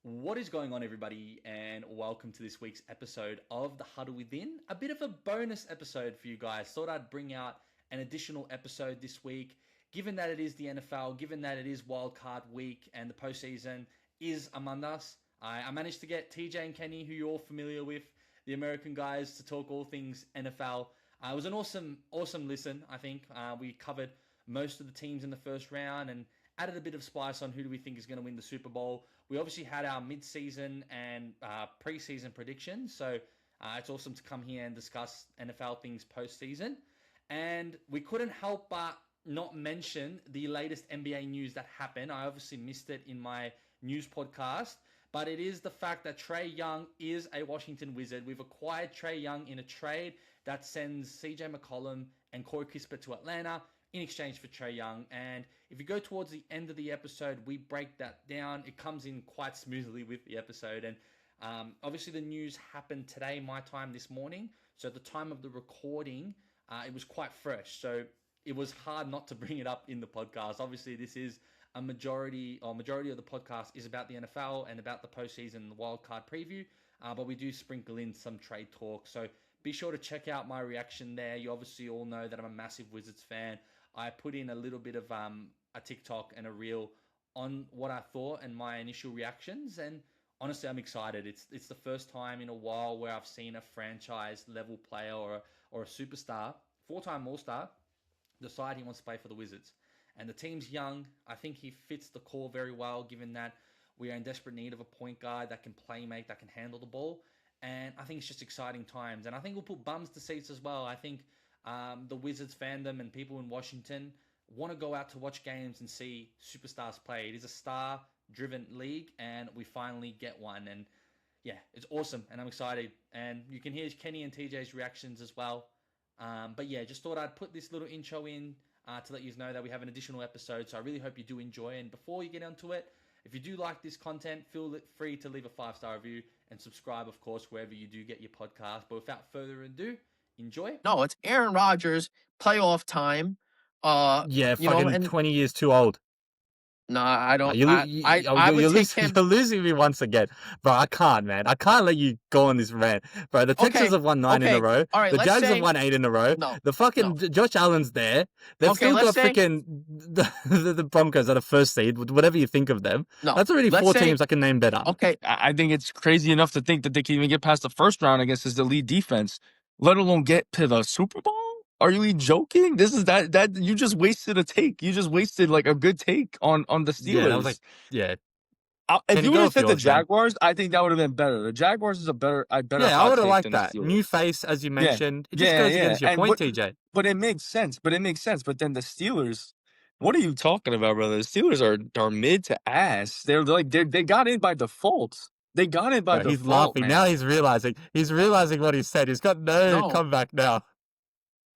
What is going on, everybody, and welcome to this week's episode of the Huddle Within. A bit of a bonus episode for you guys. Thought I'd bring out an additional episode this week, given that it is the NFL, given that it is Wildcard week, and the postseason is among us. I managed to get TJ and Kenny, who you're all familiar with, the American guys, to talk all things NFL. It was an awesome listen, I think. We covered most of the teams in the first round and added a bit of spice on who do we think is going to win the Super Bowl. We obviously had our mid-season and preseason predictions, so it's awesome to come here and discuss NFL things post-season. And we couldn't help but not mention the latest NBA news that happened. I obviously missed it in my news podcast, but it is the fact that Trae Young is a Washington Wizard. We've acquired Trae Young in a trade that sends CJ McCollum and Corey Kispert to Atlanta in exchange for Trae Young. And if you go towards the end of the episode, we break that down. It comes in quite smoothly with the episode. And obviously the news happened today, my time this morning. So at the time of the recording, it was quite fresh. So it was hard not to bring it up in the podcast. Obviously, this is a majority of the podcast is about the NFL and about the postseason, the wildcard preview. But we do sprinkle in some trade talk. So be sure to check out my reaction there. You obviously all know that I'm a massive Wizards fan. I put in a little bit of a TikTok and a reel on what I thought and my initial reactions. And honestly, I'm excited. It's the first time in a while where I've seen a franchise level player or a superstar, 4-time All-Star, decide he wants to play for the Wizards. And the team's young. I think he fits the core very well, given that we are in desperate need of a point guard that can play make, that can handle the ball. And I think it's just exciting times. And I think we'll put bums to seats as well. I think the Wizards fandom and people in Washington want to go out to watch games and see superstars play. It is a star-driven league, and we finally get one. And yeah, it's awesome, and I'm excited. And you can hear Kenny and TJ's reactions as well. But yeah, just thought I'd put this little intro in to let you know that we have an additional episode. So I really hope you do enjoy. And before you get onto it, if you do like this content, feel free to leave a 5-star review and subscribe, of course, wherever you do get your podcast. But without further ado, enjoy. No, it's Aaron Rodgers, playoff time. Yeah, You know, fucking and 20 years too old. no, I don't. You, I would take losing, him. you're losing me once again. Bro, I can't, man. I can't let you go on this rant. Bro, the Texans have won 9 in a row. All right, the let's Jags say, have won 8 in a row. No, The fucking no. Josh Allen's there. They've Okay, still let's got say- freaking the Broncos at a first seed, whatever you think of them. No, That's already let's 4 say- teams I can name better. Okay, I think it's crazy enough to think that they can even get past the first round against his elite defense, let alone get to the Super Bowl. Are you even joking? This is that you just wasted a take. You just wasted like a good take on the Steelers. Yeah, that was like, yeah. If Can you you would go have with said the yours, man? Jaguars, I think that would have been better. The Jaguars is a better. Yeah, I hot would have take liked than the that. Steelers. New face, as you mentioned. It just Yeah, goes yeah. against your And point, what- TJ. But it makes sense. But then the Steelers. What are you talking about, brother? The Steelers are mid to ass. They got in by default. They got in by Bro, default. he's laughing. Man. Now he's realizing what he said. He's got no comeback now.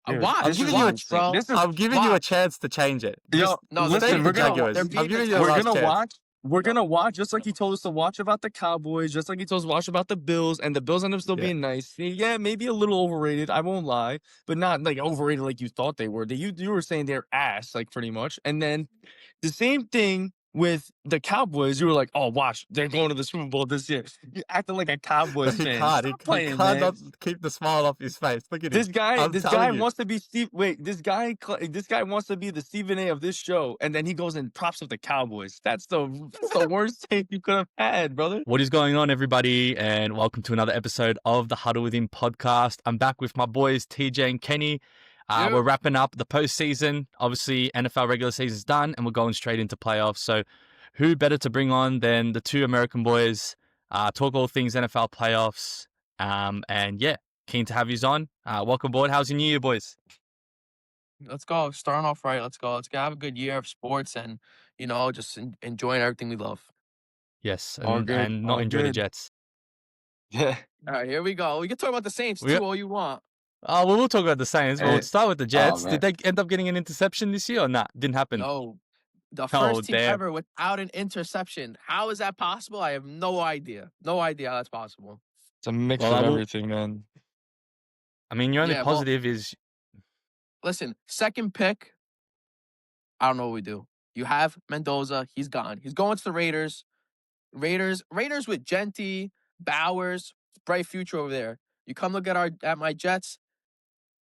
Dude, watch, this giving is you a- interesting. bro. This is I'm giving you a chance to change it. Yo, Just No, listen, stay with we're the gonna- Jaguars. they're I'm beating giving the you a we're last gonna chance. watch. We're gonna watch just like he told us to watch about the Cowboys, just like he told us to watch about the Bills, and the Bills end up still Yeah. being nice. Yeah, maybe a little overrated. I won't lie, but not like overrated like you thought they were. You were saying they're ass, like pretty much. And then the same thing with the Cowboys. You were like, oh, watch, they're going to the Super Bowl this year. You acting like a Cowboys He fan. can't. Stop He playing, can't man. not keep the smile off his face. Look at This him. guy, I'm this telling guy you. wants to be Steve. Wait, this guy wants to be the Stephen A. of this show, and then he goes and props up the Cowboys. That's the worst take you could have had, brother. What is going on, everybody? And welcome to another episode of the Huddle Within podcast. I'm back with my boys, TJ and Kenny. Yeah. We're wrapping up the postseason. Obviously, NFL regular season's done, and we're going straight into playoffs. So who better to bring on than the two American boys, talk all things NFL playoffs. And yeah, keen to have you on. Welcome aboard. How's your New Year, boys? Let's go. Starting off right. Let's go. Let's have a good year of sports and just enjoying everything we love. Yes, All and, good, and not all enjoy the good. Jets. Yeah. All right, here we go. We can talk about the Saints We- too, all you want. Oh, well, we'll talk about the Saints. We'll Hey. start with the Jets. man. Did they end up getting an interception this year or not? Didn't happen. No, the first team damn. ever without an interception. How is that possible? I have no idea. No idea how that's possible. It's a mix Well, I of will- everything, man. I mean, your only Yeah, well- positive is Listen, second pick. I don't know what we do. You have Mendoza. He's gone. He's going to the Raiders. Raiders with Genty, Bowers, bright future over there. You come look at my Jets.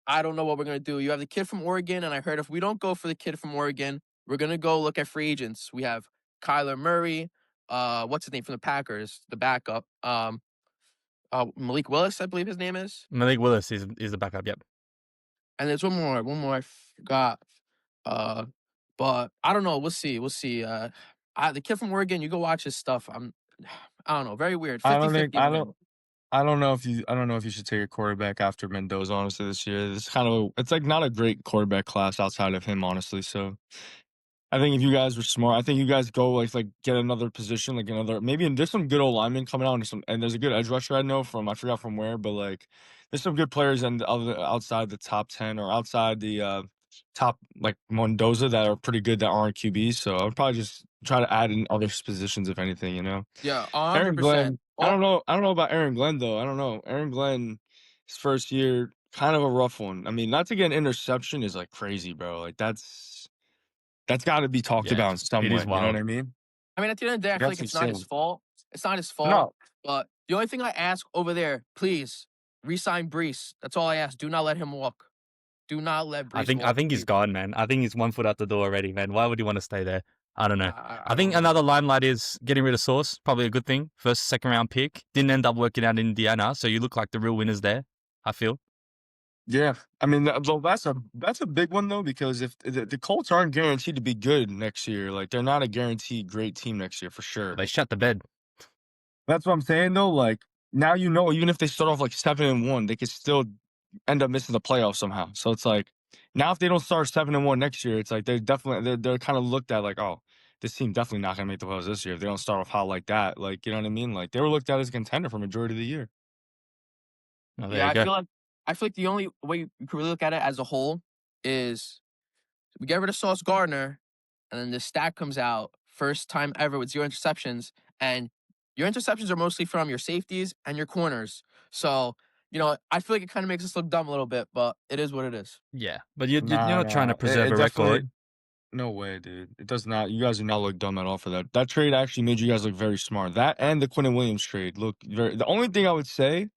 I don't know what we're gonna do. You have the kid from Oregon, and I heard if we don't go for the kid from Oregon, we're gonna go look at free agents. We have Kyler Murray, what's his name from the Packers, the backup, Malik Willis, I believe his name is. Malik Willis is the backup. Yep. And there's one more I forgot. But I don't know. We'll see. The kid from Oregon, you go watch his stuff. I don't know. Very weird. 50-50 man. I don't know if you should take a quarterback after Mendoza, honestly, this year. It's like not a great quarterback class outside of him, honestly. So I think if you guys were smart, I think you guys go like get another position, like maybe there's some good old linemen coming out and there's a good edge rusher I know I forgot from where, but like there's some good players outside the top 10 or outside the top like Mendoza that are pretty good that aren't QBs. So I would probably just try to add in other positions if anything, you know. Yeah, Aaron 100%. Glenn. I don't know about Aaron Glenn though. I don't know. Aaron Glenn, his first year, kind of a rough one. I mean, not to get an interception is like crazy, bro. Like that's got to be talked about in some it way. is You know what wild. I mean? I mean, at the end of the day, I feel like That's it's not his insane. fault. It's not his fault. No, But the only thing I ask over there, please, re-sign Brees. That's all I ask. Do not let him walk. Do not let Brees walk. I think he's please. gone, man. I think he's 1 foot out the door already, man. Why would he want to stay there? I don't know. I I think don't know. another limelight is getting rid of Sauce. Probably a good thing. First, second round pick. Didn't end up working out in Indiana, so you look like the real winners there, I feel. yeah. I mean, that's a big one though, because if the Colts aren't guaranteed to be good next year, like they're not a guaranteed great team next year for sure. They shut the bed. That's what I'm saying though. Like now, even if they start off like 7-1, they could still end up missing the playoffs somehow. So it's like now if they don't start 7-1 next year, it's like they're kind of looked at like, oh, this team definitely not gonna make the playoffs this year if they don't start off hot like that. Like, you know what I mean? Like they were looked at as a contender for majority of the year. Oh, there Yeah, you go. I feel like the only way you can really look at it as a whole is we get rid of Sauce Gardner, and then the stat comes out first time ever with 0 interceptions, and your interceptions are mostly from your safeties and your corners. So, I feel like it kind of makes us look dumb a little bit, but it is what it is. Yeah, but you're Nah, not trying to nah. preserve It a definitely. record. No way, dude. It does not. You guys do not look dumb at all for that. That trade actually made you guys look very smart. That and the Quinn Williams trade look very. The only thing I would say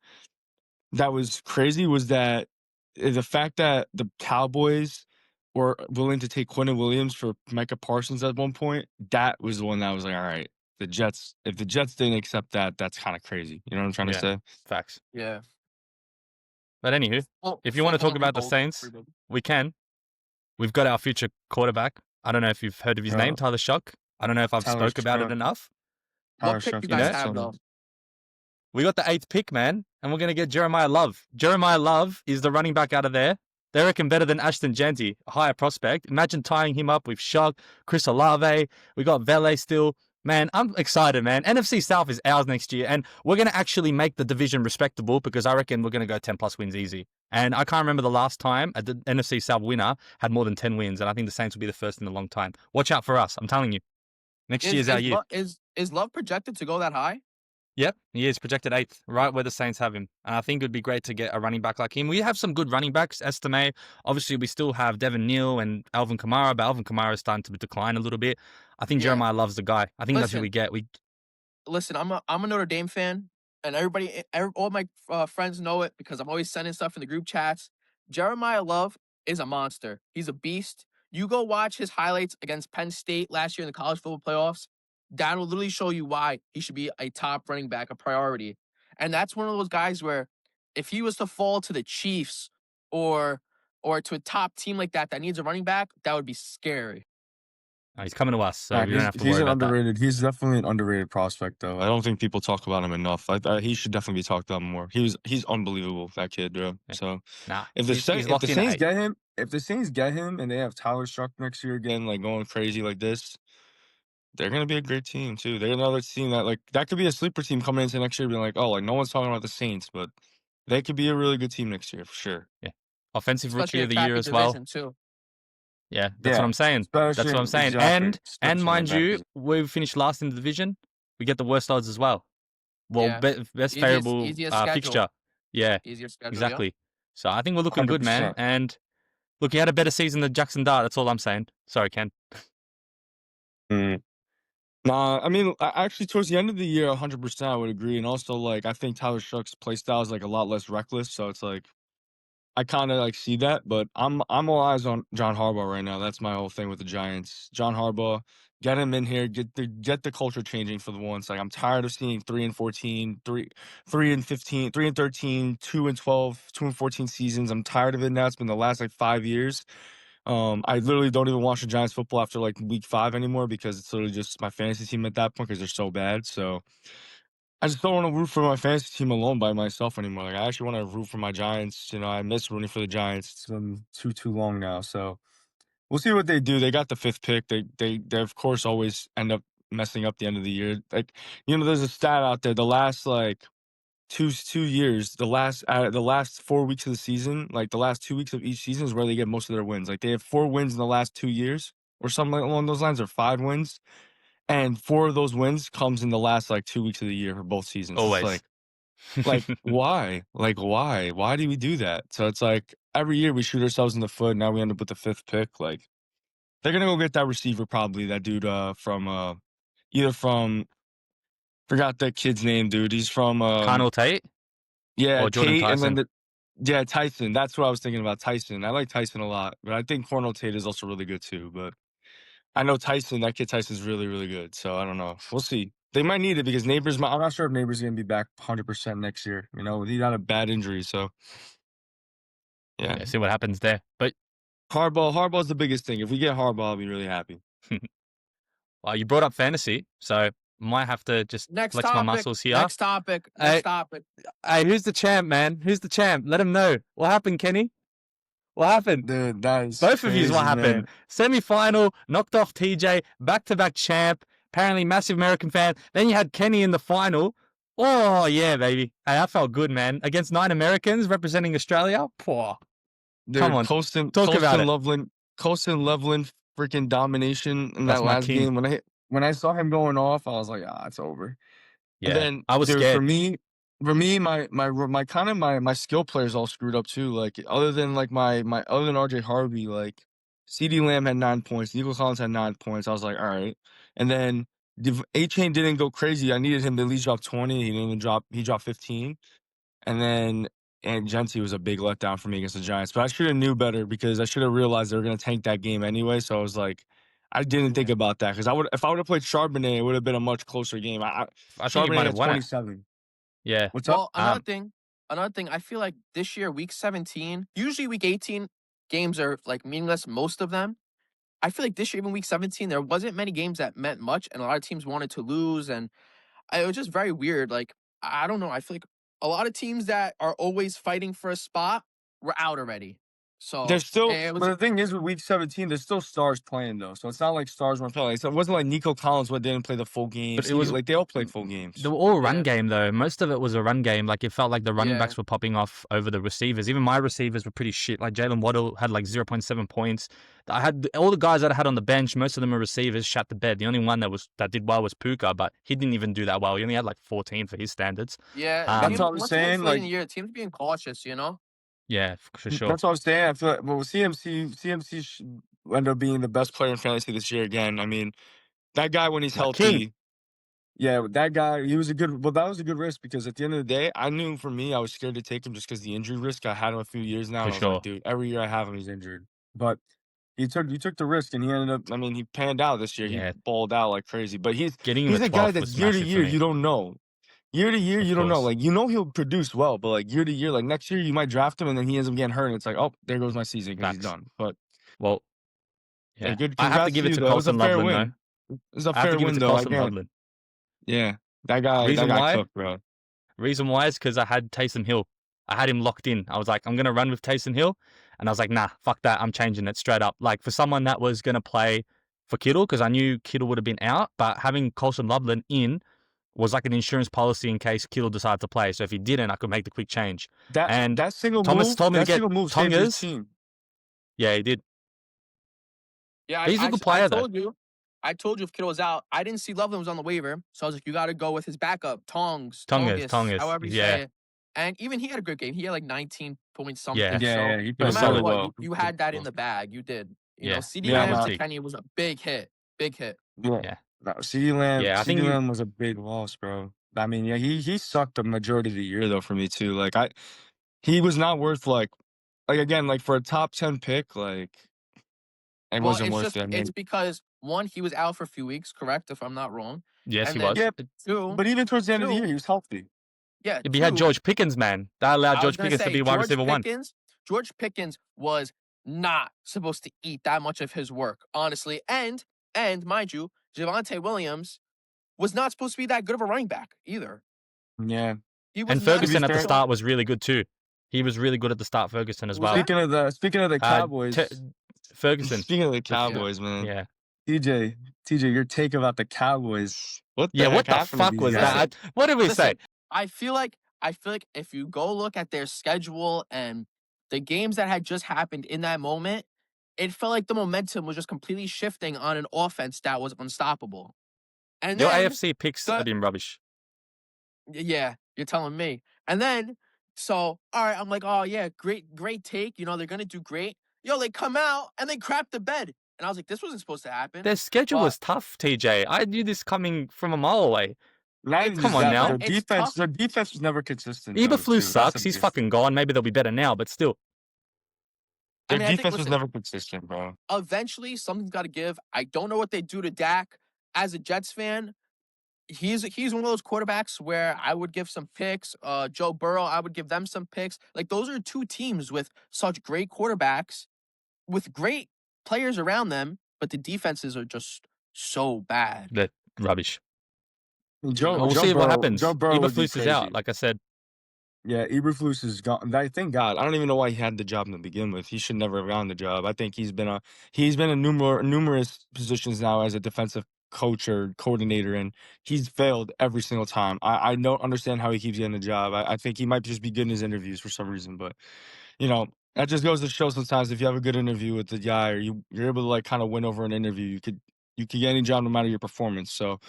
that was crazy was that the fact that the Cowboys were willing to take Quinn Williams for Micah Parsons at one point. That was the one that was like, all right, the Jets. If the Jets didn't accept that, that's kind of crazy. You know what I'm trying to Yeah. say? Facts. Yeah. But anywho, if you want to talk about the Saints, we can. We've got our future quarterback. I don't know if you've heard of his name, Tyler Shock. I don't know if I've Tyler spoke about it Shough. enough. What pick you guys have, though? We got the 8th pick, man, and we're going to get Jeremiah Love. Jeremiah Love is the running back out of there. They reckon better than Ashton Janty, a higher prospect. Imagine tying him up with Shock, Chris Olave. We got Vele still. Man, I'm excited, man. NFC South is ours next year, and we're going to actually make the division respectable because I reckon we're going to go 10-plus wins easy. And I can't remember the last time the NFC South winner had more than 10 wins, and I think the Saints will be the first in a long time. Watch out for us. I'm telling you. Next year's our year. Is Love projected to go that high? Yep, he is projected 8th, right where the Saints have him. And I think it would be great to get a running back like him. We have some good running backs, Estime. Obviously, we still have Devin Neal and Alvin Kamara, but Alvin Kamara is starting to decline a little bit. I think Jeremiah Love's the guy. I think that's who we get. Listen, I'm a Notre Dame fan, and all my friends know it because I'm always sending stuff in the group chats. Jeremiah Love is a monster. He's a beast. You go watch his highlights against Penn State last year in the college football playoffs. That will literally show you why he should be a top running back, a priority. And that's one of those guys where if he was to fall to the Chiefs or to a top team like that needs a running back, that would be scary. He's coming to us, so we don't have to worry He's about underrated. He's definitely an underrated prospect, though. I don't think people talk about him enough. He should definitely be talked about more. He's unbelievable, that kid, bro. Yeah. So Nah, if the Saints get him, and they have Tyler Struck next year again, like going crazy like this, they're gonna be a great team too. They're another team that could be a sleeper team coming into next year, being like, oh, like no one's talking about the Saints, but they could be a really good team next year for sure. Yeah, offensive Especially rookie of the year as well. Too. Yeah, that's what I'm saying. That's what I'm saying. Exactly. And mind you, we finished last in the division. We get the worst odds as well. Well, best favorable fixture. Yeah, easier schedule, exactly. Yeah. So I think we're looking good, man. 100%. And look, he had a better season than Jackson Dart. That's all I'm saying. Sorry, Ken. Nah, I mean, actually, towards the end of the year, 100% I would agree. And also, like, I think Tyler Shuck's play style is like a lot less reckless. So it's like I kind of like see that, but I'm all eyes on John Harbaugh right now. That's my whole thing with the Giants. John Harbaugh, get him in here, get the culture changing for the once. Like I'm tired of seeing 3-14, 3-15, 3-13, 2-12, 2-14 seasons. I'm tired of it now. It's been the last like 5 years. I literally don't even watch the Giants football after like week 5 anymore because it's literally just my fantasy team at that point because they're so bad. So I just don't want to root for my fantasy team alone by myself anymore. Like I actually want to root for my Giants. You know, I miss rooting for the Giants. It's been too long now. So we'll see what they do. They got the 5th pick. They of course always end up messing up the end of the year. Like there's a stat out there. The last like two years, the last 4 weeks of the season, like the last 2 weeks of each season is where they get most of their wins. Like they have 4 wins in the last 2 years or something along those lines, or 5 wins. And 4 of those wins comes in the last like 2 weeks of the year for both seasons. It's Always. like why? Like why? Why do we do that? So it's like every year we shoot ourselves in the foot. Now we end up with the 5th pick. Like they're gonna go get that receiver probably. That dude from either from forgot that kid's name, dude. He's from Carnell Tate yeah, or Jordan Tate, and Tyson? then Tyson. That's what I was thinking about. Tyson. I like Tyson a lot, but I think Cornell Tate is also really good too. But I know Tyson. That kid Tyson's really really good. So I don't know. We'll see. They might need it because Neighbors. I'm not sure if Neighbors gonna be back 100% next year. You know, he got a bad injury, so yeah. Yeah, see what happens there. But Harbaugh's the biggest thing. If we get Harbaugh, I'll be really happy. well, you brought up fantasy, so might have to just Next flex my topic. muscles here. Next topic. Hey. Next topic. Hey, who's the champ, man? Who's the champ? Let him know. What happened, Kenny? What happened? Dude, that is Both of you, what happened? Man. Semi-final, knocked off TJ, back-to-back champ, apparently massive American fan. Then you had Kenny in the final. Oh, yeah, baby. Hey, that felt good, man. Against 9 Americans representing Australia. Poor. Dude, Come on, Colston about it. Loveland freaking domination in That's that my last king. game. When I saw him going off, I was like, it's over. Yeah, And then I was dude, scared. for me, my kind of my skill players all screwed up too. Like other than RJ Harvey, like CeeDee Lamb had 9 points, Nico Collins had 9 points. I was like, all right. And then A-Chain didn't go crazy. I needed him to at least drop 20. He didn't even drop. He dropped 15. And then Genty was a big letdown for me against the Giants. But I should have knew better because I should have realized they were going to tank that game anyway. So I was like, I didn't think about that because if I would have played Charbonnet, it would have been a much closer game. I think you Charbonnet might had have won 27. it. Yeah. What's Well, up? another thing, I feel like this year, week 17, usually week 18, games are like meaningless, most of them. I feel like this year, even week 17, there wasn't many games that meant much, and a lot of teams wanted to lose, and it was just very weird. Like, I don't know. I feel like a lot of teams that are always fighting for a spot were out already. So There's still, it was, but the thing is with week 17, there's still stars playing though. So it's not like stars weren't playing. So it wasn't like Nico Collins didn't play the full game. But it was like they all played full games. They were all run Yeah. game though. Most of it was a run game. Like it felt like the running Yeah. backs were popping off over the receivers. Even my receivers were pretty shit. Like Jalen Waddle had like 0.7 points. I had all the guys that I had on the bench. Most of them are receivers. Shat the bed. The only one that did well was Puka, but he didn't even do that well. He only had like 14 for his standards. yeah. That's what I'm once saying, it's late in like- the year, teams being cautious, you know? Yeah, for sure. That's what I'm saying. I feel like, well, CMC should end up being the best player in fantasy this year again. I mean, that guy when he's My healthy. king. Yeah, that guy, that was a good risk because at the end of the day, I knew for me, I was scared to take him just because the injury risk. I had him a few years now. For And I was sure. like, dude, every year I have him, he's injured. But you took the risk and he ended up, I mean, he panned out this year. Yeah. He balled out like crazy. But he's Getting him a the guy 12th that's was year to massive for year, me. you don't know. Year to year, Of you don't know. course. Like, he'll produce well, but like year to year, like next year, you might draft him and then he ends up getting hurt. And it's like, oh, there goes my season because he's Facts. done. But Well, yeah. good. I have to Congrats give it you, to though. It was a Colson fair Loveland win. though. It was a I have fair to give it win, to though. Colson Again, Loveland. yeah, that guy Reason why? cooked, bro. Reason why is because I had Taysom Hill. I had him locked in. I was like, I'm going to run with Taysom Hill. And I was like, nah, fuck that. I'm changing it straight up. Like for someone that was going to play for Kittle, because I knew Kittle would have been out, but having Colson Loveland in was like an insurance policy in case Kittle decided to play. So if he didn't, I could make the quick change. And That single Thomas move, told me to that get single move saved his Tongers. team. Yeah, he did. Yeah, He's a good player, though. I told you if Kittle was out. I didn't see Loveland was on the waiver, so I was like, you got to go with his backup, Tongas, however you yeah. say it. And even he had a good game. He had like 19 points something. Yeah. So He no played matter solid what, well. you had that in the bag. You did. You know, Yeah. CeeDee Yeah, Lamb I'm to not- Kenny was a big hit. Big hit. Yeah. No, CeeDee Lamb, Yeah, I think CeeDee you. Lamb was a big loss, bro. I mean, yeah, he sucked the majority of the year though for me too. Like he was not worth like again like for a top 10 pick, like it Well, wasn't it's worth just it. I it's mean, because one, he was out for a few weeks, correct? If I'm not wrong. Yes, he And then was. yeah, two, but even towards the end of the year, two, he was healthy. yeah, But he had two. George Pickens, man. That allowed I was George gonna Pickens to say be wide receiver one. George Pickens was not supposed to eat that much of his work, honestly. And mind you, Javonte Williams was not supposed to be that good of a running back either. Yeah. He was And not. To be Ferguson at the fair, So start was really good too. He was really good at the start, Ferguson as who was well. that? speaking of the Uh, Cowboys, Te- Ferguson. speaking of the Yeah. Cowboys, man, Yeah. TJ, your take about the Cowboys? What Yeah, the heck what the happened to fuck these was guys? that? What did we say? Listen, I feel like if you go look at their schedule and the games that had just happened in that moment, it felt like the momentum was just completely shifting on an offense that was unstoppable. And Your then AFC picks the have been rubbish. yeah, you're telling me. And then all right, I'm like, oh yeah, great take. You know, they're gonna do great. Yo, they come out and they crap the bed. And I was like, this wasn't supposed to happen. Their schedule But was tough, TJ. I knew this coming from a mile away. Not it's even Come just on that, but now. it's tough. their defense was never consistent though, Eberflus too. That's the sucks. He's biggest thing. fucking gone. Maybe they'll be better now, but still. I Their mean, I think defense was listen, never consistent, bro. eventually something's got to give. I don't know what they do to Dak. As a Jets fan, he's one of those quarterbacks where I would give some picks. Joe Burrow, I would give them some picks. Like those are two teams with such great quarterbacks, with great players around them, but the defenses are just so bad. They're rubbish. You We'll know, see what happens. Joe Burrow would be Eberflus is out, crazy. like I said. Yeah, Eberflus is gone. Thank God. I don't even know why he had the job to begin with. He should never have gotten the job. I think he's been in numerous positions now as a defensive coach or coordinator, and he's failed every single time. I don't understand how he keeps getting the job. I think he might just be good in his interviews for some reason, but that just goes to show sometimes if you have a good interview with the guy or you're able to like kind of win over an interview, you could get any job no matter your performance. So,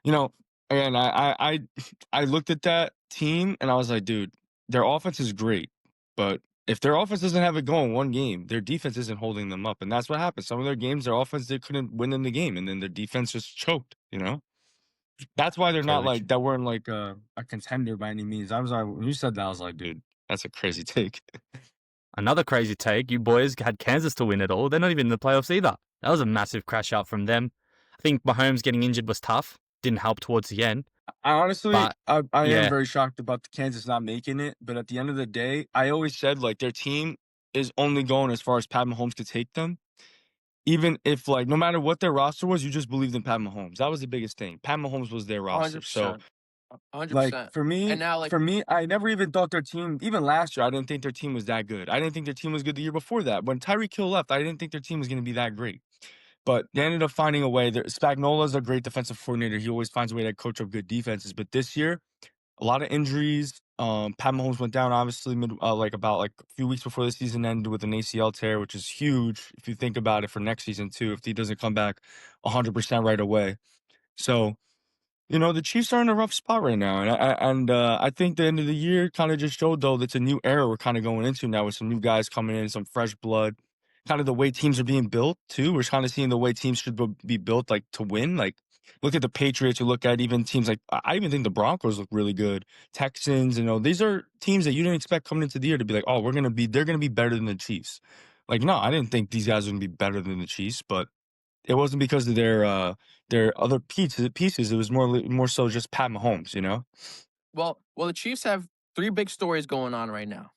you know, again, I looked at that team and I was like, dude, their offense is great, but if their offense doesn't have it going one game, their defense isn't holding them up, and that's what happened. Some of their games, their offense they couldn't win in the game, and then their defense just choked. That's why they're not Very like that. Weren't like a contender by any means. I was like, when you said that, I was like, dude, that's a crazy take. Another crazy take. You boys had Kansas to win it all. They're not even in the playoffs either. That was a massive crash out from them. I think Mahomes getting injured was tough. Didn't help towards the end. I honestly, But I yeah. am very shocked about the Kansas not making it. But at the end of the day, I always said like their team is only going as far as Pat Mahomes could take them. Even if like no matter what their roster was, you just believed in Pat Mahomes. That was the biggest thing. Pat Mahomes was their roster. So 100%. like 100%. for me, And now, like, I never even thought their team. Even last year, I didn't think their team was that good. I didn't think their team was good the year before that. When Tyreek Hill left, I didn't think their team was going to be that great. But they ended up finding a way. Spagnola's a great defensive coordinator. He always finds a way to coach up good defenses. But this year, a lot of injuries. Pat Mahomes went down obviously about a few weeks before the season ended with an ACL tear, which is huge if you think about it for next season too. If he doesn't come back 100% right away, so the Chiefs are in a rough spot right now, and I think the end of the year kind of just showed though that's a new era we're kind of going into now with some new guys coming in, some fresh blood, kind of the way teams are being built too. We're kind of seeing the way teams should be built like to win. Like look at the Patriots, you look at even teams like I even think the Broncos look really good. Texans, these are teams that you didn't expect coming into the year to be like, oh, they're gonna be better than the Chiefs. Like no, I didn't think these guys were gonna be better than the Chiefs, but it wasn't because of their other pieces. It was more so just Pat Mahomes. well, the Chiefs have three big stories going on right now.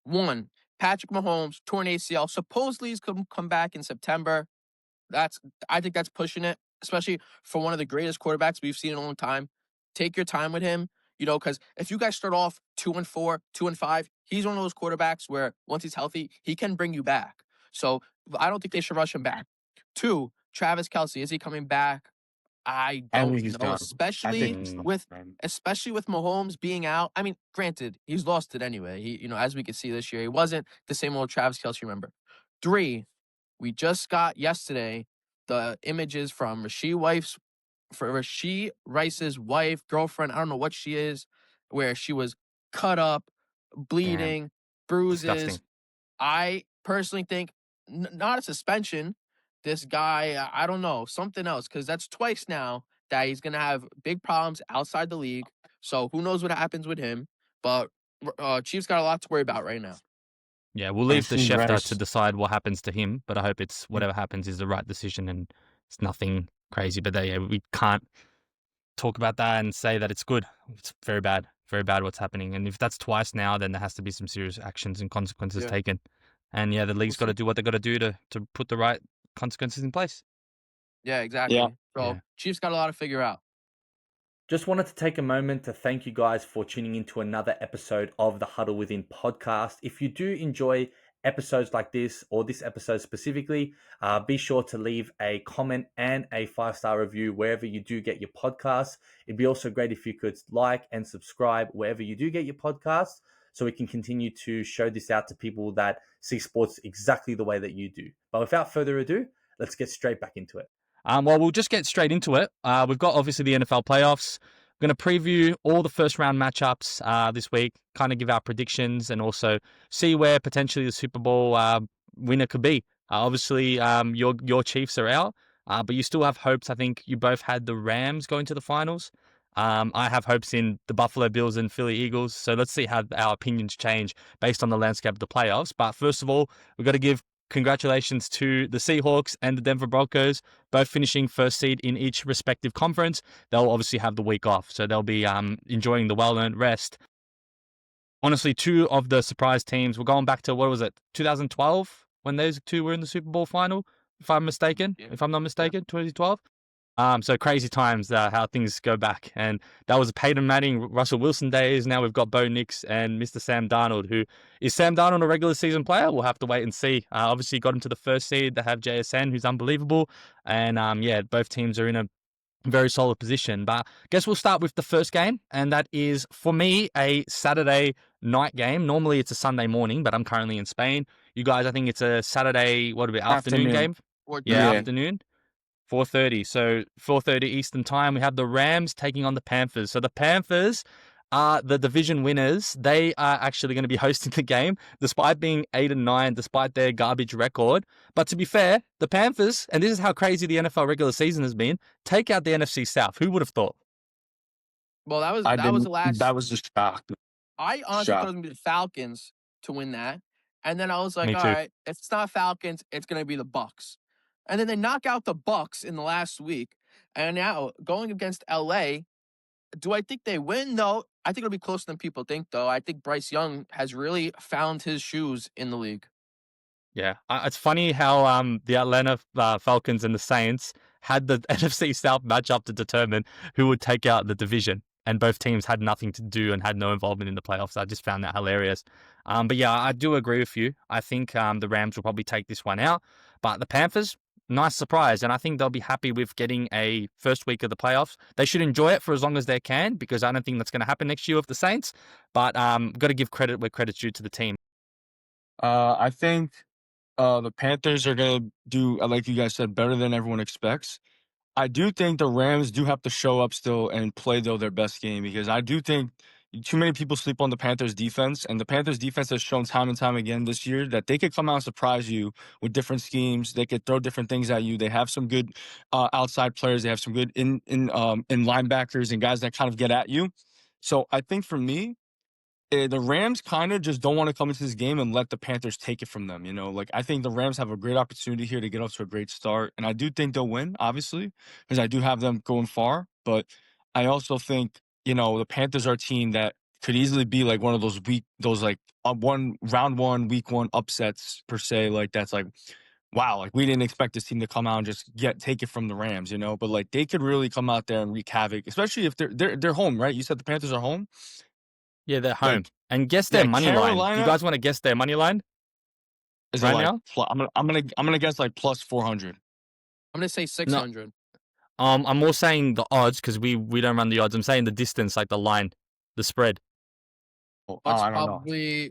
One, Patrick Mahomes, torn ACL, supposedly he's going to come back in September. I think that's pushing it, especially for one of the greatest quarterbacks we've seen in a long time. Take your time with him, because if you guys start off 2-4, 2-5, he's one of those quarterbacks where once he's healthy, he can bring you back. So I don't think they should rush him back. Two, Travis Kelce, is he coming back? I don't think he's know, done. especially He's done, with man. Mahomes being out. I mean, granted, he's lost it anyway. He, as we could see this year, he wasn't the same old Travis Kelce. Remember, three, we just got yesterday the images from Rasheed Rice's wife, girlfriend. I don't know what she is, where she was cut up, bleeding, bruises. Disgusting. I personally think not a suspension, this guy, I don't know, something else, because that's twice now that he's gonna have big problems outside the league. So who knows what happens with him? But Chiefs got a lot to worry about right now. Yeah, we'll I leave the see Schefter Rice. to decide what happens to him, but I hope it's whatever happens is the right decision and it's nothing crazy. But yeah, we can't talk about that and say that it's good. It's very bad what's happening. And if that's twice now, then there has to be some serious actions and consequences Yeah. taken. And yeah, the league's got to see. do what they got to do to put the right consequences in place. Yeah, exactly. Yeah. So Yeah. Chiefs got a lot to figure out. Just wanted to take a moment to thank you guys for tuning into another episode of the Huddle Within podcast. If you do enjoy episodes like this, or this episode specifically, be sure to leave a comment and a 5-star review wherever you do get your podcasts. It'd be also great if you could like and subscribe wherever you do get your podcasts, so we can continue to show this out to people that see sports exactly the way that you do. But without further ado, let's get straight back into it. Well, we'll just get straight into it. We've got obviously the NFL playoffs. We're going to preview all the first round matchups this week, kind of give our predictions and also see where potentially the Super Bowl winner could be. Obviously, your Chiefs are out, but you still have hopes. I think you both had the Rams going to the finals. I have hopes in the Buffalo Bills and Philly Eagles. So let's see how our opinions change based on the landscape of the playoffs. But first of all, we've got to give congratulations to the Seahawks and the Denver Broncos, both finishing first seed in each respective conference. They'll obviously have the week off, so they'll be enjoying the well-earned rest. Honestly, two of the surprise teams, we're going back to, 2012, when those two were in the Super Bowl final, if I'm not mistaken, 2012. So crazy times, how things go back. And that was Peyton Manning, Russell Wilson days. Now we've got Bo Nix and Mr. Sam Darnold, who is Sam Darnold a regular season player? We'll have to wait and see. Obviously got him to the first seed. They have JSN, who's unbelievable. And both teams are in a very solid position. But I guess we'll start with the first game. And that is, for me, a Saturday night game. Normally it's a Sunday morning, but I'm currently in Spain. You guys, I think it's a Saturday, afternoon game? Yeah. Afternoon. 4:30. So 4:30 Eastern time, we have the Rams taking on the Panthers. So the Panthers are the division winners. They are actually going to be hosting the game, despite being 8-9, despite their garbage record. But to be fair, the Panthers, and this is how crazy the NFL regular season has been, take out the NFC South. Who would have thought? Well, that was the last. That was just shock. I honestly thought it was going to be the Falcons to win that. And then I was like, Me all too. right, if it's not Falcons, it's going to be the Bucks. And then they knock out the Bucks in the last week. And now going against LA, do I think they win? No, I think it'll be closer than people think, though. I think Bryce Young has really found his shoes in the league. Yeah, it's funny how the Atlanta Falcons and the Saints had the NFC South matchup to determine who would take out the division, and both teams had nothing to do and had no involvement in the playoffs. I just found that hilarious. But yeah, I do agree with you. I think the Rams will probably take this one out, but the Panthers, nice surprise, and I think they'll be happy with getting a first week of the playoffs. They should enjoy it for as long as they can, because I don't think that's going to happen next year with the Saints. But got to give credit where credit's due to the team. I think the Panthers are going to do, like you guys said, better than everyone expects. I do think the Rams do have to show up still and play, though, their best game, because I do think too many people sleep on the Panthers defense, and the Panthers defense has shown time and time again this year that they could come out and surprise you with different schemes. They could throw different things at you. They have some good outside players. They have some good in linebackers and guys that kind of get at you. So I think for me, the Rams kind of just don't want to come into this game and let the Panthers take it from them. You know, like, I think the Rams have a great opportunity here to get off to a great start. And I do think they'll win, obviously, because I do have them going far. But I also think, the Panthers are a team that could easily be like one of those round one, week one upsets per se. Like, that's like, wow, like, we didn't expect this team to come out and just take it from the Rams, But like, they could really come out there and wreak havoc, especially if they're home, right? You said the Panthers are home. Yeah, they're home. Like, and guess their money line. Do Carolina- you guys want to guess their money line? Is Right it like now? I'm gonna guess like plus 400. I'm going to say 600. I'm more saying the odds, because we don't run the odds. I'm saying the distance, like the line, the spread. Oh, That's I don't know.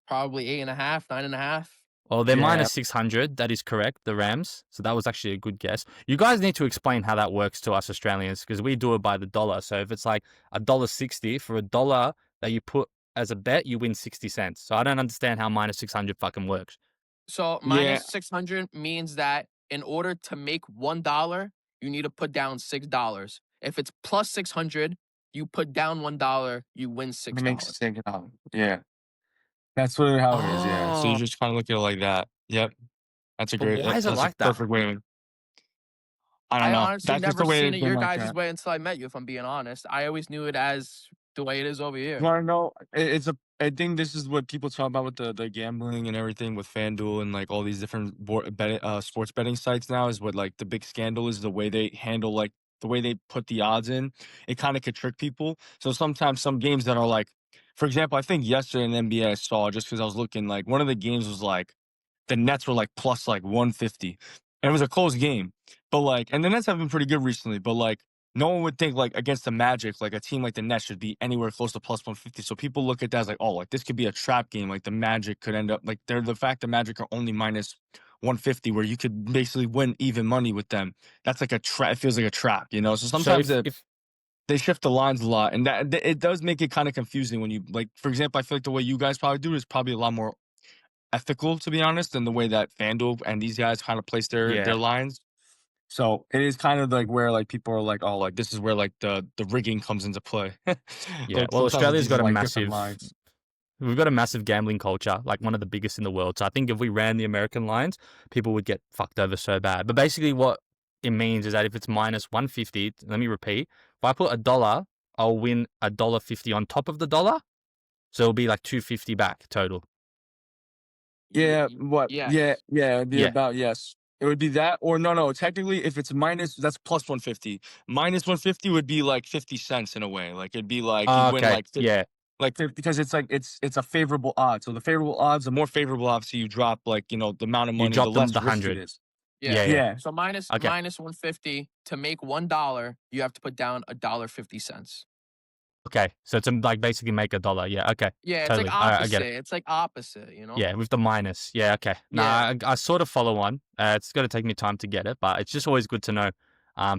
probably 8.5, 9.5. Well, they're Yeah. minus 600. That is correct, the Rams. So that was actually a good guess. You guys need to explain how that works to us Australians, because we do it by the dollar. So if it's like $1.60 for $1 that you put as a bet, you win 60 cents. So I don't understand how minus 600 fucking works. So Yeah. minus 600 means that in order to make $1, you need to put down $6. If it's plus 600, you put down $1, you win It $6. makes sense. Yeah. That's what how it is, yeah. So you Oh, just kind of look at it like that. Yep. That's a but great why is it that's a like that? perfect way to I don't I know. honestly That's just never the way seen it's it been your like guys' that. way until I met you, if I'm being honest. I always knew it as the way it is over You here. wanna know? It's a I think this is what people talk about with the gambling and everything with FanDuel and like all these different sports betting sites now is what like the big scandal is the way they handle like the way they put the odds in. It kind of could trick people. So sometimes some games that are like, for example, I think yesterday in the NBA I saw just because I was looking like one of the games was like the Nets were like plus like 150. And it was a close game. But like, and the Nets have been pretty good recently, but like, no one would think like against the Magic, like a team like the Nets should be anywhere close to plus 150. So people look at that as like, oh, like this could be a trap game. Like the Magic could end up like the fact the Magic are only minus 150, where you could basically win even money with them. That's like a trap. It feels like a trap, you know? So So sometimes if they shift the lines a lot, and that it does make it kind of confusing when you like, for example, I feel like the way you guys probably do it is probably a lot more ethical, to be honest, than the way that FanDuel and these guys kind of place yeah, their lines. So it is kind of like where like people are like, oh, like this is where like the rigging comes into play. yeah. Like Well, sometimes with Australia's these got a like different massive lines. we've got a massive gambling culture, like one of the biggest in the world. So I think if we ran the American lines, people would get fucked over so bad. But basically what it means is that if it's minus 150, let me repeat, if I put $1, I'll win $1.50 on top of the dollar. So it'll be like 250 back total. Yeah, what? Yeah, Yes. yeah, it'd be Yeah. about yes. It would be that, or no. Technically, if it's minus, that's plus 150. Minus 150 would be like 50 cents in a way. Like it'd be like you'd win Okay. like Yeah. like because it's like it's a favorable odds. So the favorable odds, the more favorable, obviously, you drop like the amount of You money, the drop them less the risk it 100. is. Yeah. Yeah. Yeah. Yeah, So minus Okay. minus 150 to make $1, you have to put down $1.50. Okay. So to like basically make $1. Yeah. Okay. Yeah, it's like Totally. I get opposite. it. It's like opposite, you know? Yeah. With the minus. Yeah. Okay. Yeah. Nah, I sort of follow on. It's going to take me time to get it, but it's just always good to know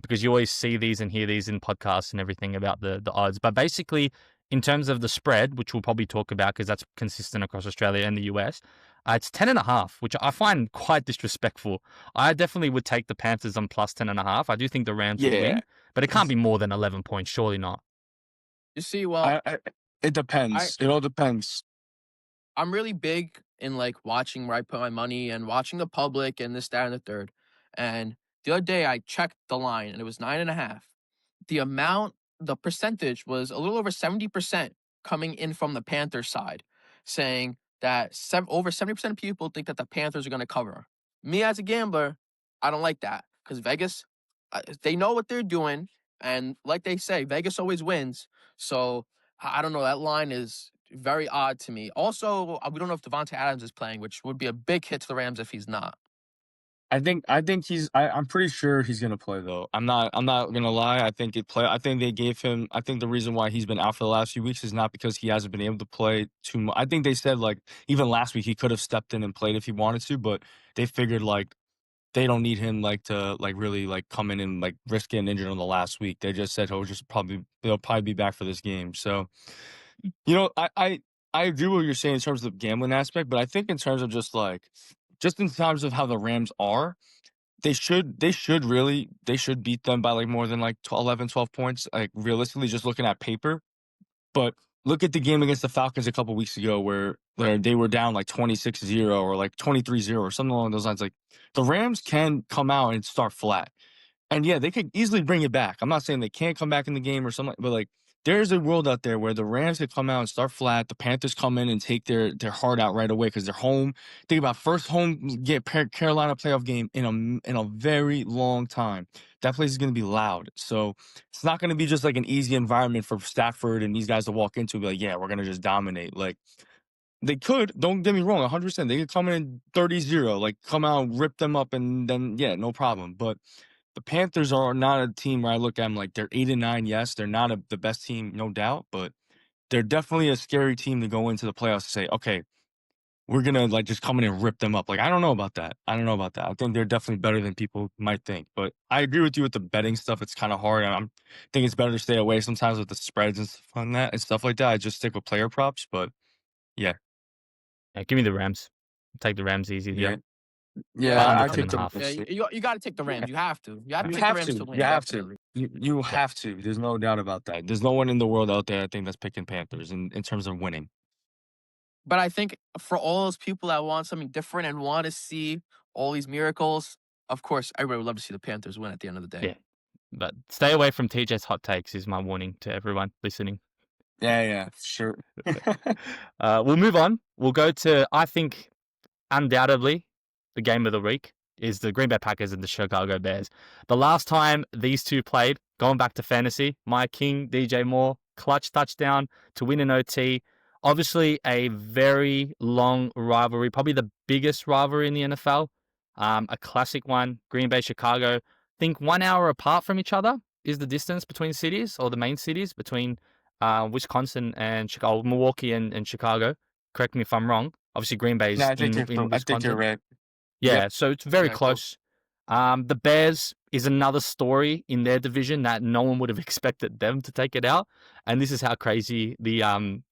because you always see these and hear these in podcasts and everything about the odds. But basically, in terms of the spread, which we'll probably talk about because that's consistent across Australia and the US, it's 10.5, which I find quite disrespectful. I definitely would take the Panthers on plus 10.5. I do think the Rams would yeah. win, but it can't be more than 11 points. Surely not. You see, well, It I depends. It all depends. I'm really big in like watching where I put my money and watching the public and this, that, and the third. And the other day I checked the line and it was 9.5. The percentage was a little over 70% coming in from the Panthers side, saying that over 70% of people think that the Panthers are going to cover. Me as a gambler, I don't like that because Vegas, they know what they're doing. And like they say, Vegas always wins. So I don't know. That line is very odd to me. Also, we don't know if Devontae Adams is playing, which would be a big hit to the Rams if he's not. I think I'm pretty sure he's gonna play though. I'm not gonna lie. I think they gave him I think the reason why he's been out for the last few weeks is not because he hasn't been able to play too much. I think they said like even last week he could have stepped in and played if he wanted to, but they figured like they don't need him like to like really like come in and like risk getting injured on the last week. They just said he'll probably be back for this game. So I agree with what you're saying in terms of the gambling aspect, but I think in terms of just in terms of how the Rams are, they should beat them by like more than like 11, 12 points. Like realistically, just looking at paper. But look at the game against the Falcons a couple weeks ago where they were down like 26-0 or like 23-0 or something along those lines. Like the Rams can come out and start flat. And yeah, they could easily bring it back. I'm not saying they can't come back in the game or something, but like there's a world out there where the Rams could come out and start flat. The Panthers come in and take their heart out right away because they're home. Think about first home Carolina playoff game in a very long time. That place is going to be loud. So it's not going to be just like an easy environment for Stafford and these guys to walk into and be like, yeah, we're going to just dominate. Like they could, don't get me wrong, 100%. They could come in 30-0, like come out, rip them up, and then, yeah, no problem. But the Panthers are not a team where I look at them like they're 8-9. Yes, they're not the best team, no doubt, but they're definitely a scary team to go into the playoffs and say, okay, we're gonna like just come in and rip them up. Like I don't know about that. I think they're definitely better than people might think. But I agree with you with the betting stuff. It's kind of hard. I think it's better to stay away sometimes with the spreads and stuff on that and stuff like that. I just stick with player props. But yeah, Yeah, give me the Rams. Take the Rams easy yeah. here. Yeah, under I 10 take and a the half. Yeah, Rams. you got to take the Rams. You have to. You have to You take the have Rams to. to win. You have to. Definitely. You Yeah. have to. There's no doubt about that. There's no one in the world out there, I think, that's picking Panthers in terms of winning. But I think for all those people that want something different and want to see all these miracles, of course, everybody would love to see the Panthers win at the end of the day. Yeah. But stay away from TJ's hot takes is my warning to everyone listening. Yeah, sure. We'll move on. We'll go to, I think, undoubtedly, the game of the week is the Green Bay Packers and the Chicago Bears. The last time these two played, going back to fantasy, my king, DJ Moore, clutch touchdown to win an OT. Obviously, a very long rivalry, probably the biggest rivalry in the NFL. A classic one, Green Bay, Chicago. Think 1 hour apart from each other is the distance between cities, or the main cities between Wisconsin and Chicago, Milwaukee and Chicago. Correct me if I'm wrong. Obviously, Green Bay's No, I in think you're Wisconsin. right. Yeah, Yep. so it's very Yeah, cool. close. The Bears is another story in their division that no one would have expected them to take it out. And this is how crazy the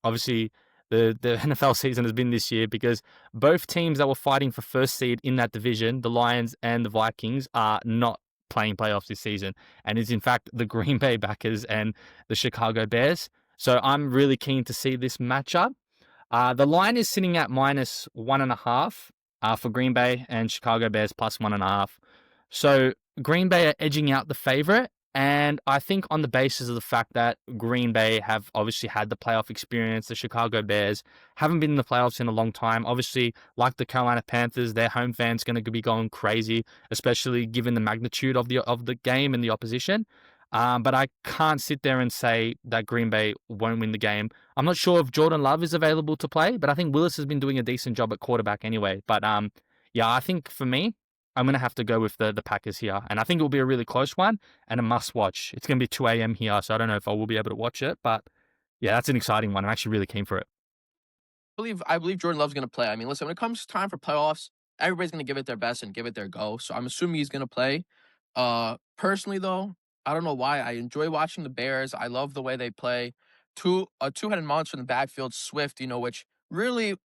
obviously the NFL season has been this year, because both teams that were fighting for first seed in that division, the Lions and the Vikings, are not playing playoffs this season. And it's in fact the Green Bay Packers and the Chicago Bears. So I'm really keen to see this matchup. The line is sitting at -1.5 for Green Bay, and Chicago Bears +1.5. So Green Bay are edging out the favorite. And I think on the basis of the fact that Green Bay have obviously had the playoff experience, the Chicago Bears haven't been in the playoffs in a long time. Obviously, like the Carolina Panthers, their home fans going to be going crazy, especially given the magnitude of the game and the opposition. But I can't sit there and say that Green Bay won't win the game. I'm not sure if Jordan Love is available to play, but I think Willis has been doing a decent job at quarterback anyway. But yeah, I think for me, I'm going to have to go with the Packers here. And I think it will be a really close one and a must watch. It's going to be 2 a.m. here, so I don't know if I will be able to watch it. But yeah, that's an exciting one. I'm actually really keen for it. I believe Jordan Love's going to play. I mean, listen, when it comes time for playoffs, everybody's going to give it their best and give it their go. So I'm assuming he's going to play. Personally, though, I don't know why. I enjoy watching the Bears. I love the way they play. A two-headed monster in the backfield, Swift, which really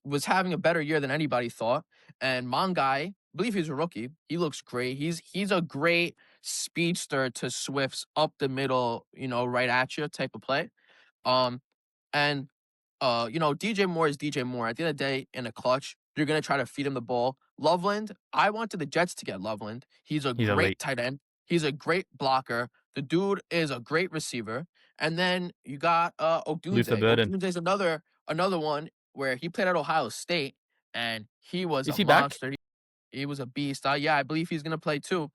was having a better year than anybody thought. And Mongai, I believe he's a rookie. He looks great. He's a great speedster to Swift's up the middle, right at you type of play. And DJ Moore is DJ Moore. At the end of the day, in a clutch, you're gonna try to feed him the ball. Loveland, I wanted the Jets to get Loveland. He's He's great elite. tight end. He's a great blocker. The dude is a great receiver. And then you got Odunze. Luther Burden. Odunze's another one where he played at Ohio State and he was Is a he back? monster. He was a beast. Yeah, I believe he's gonna play too.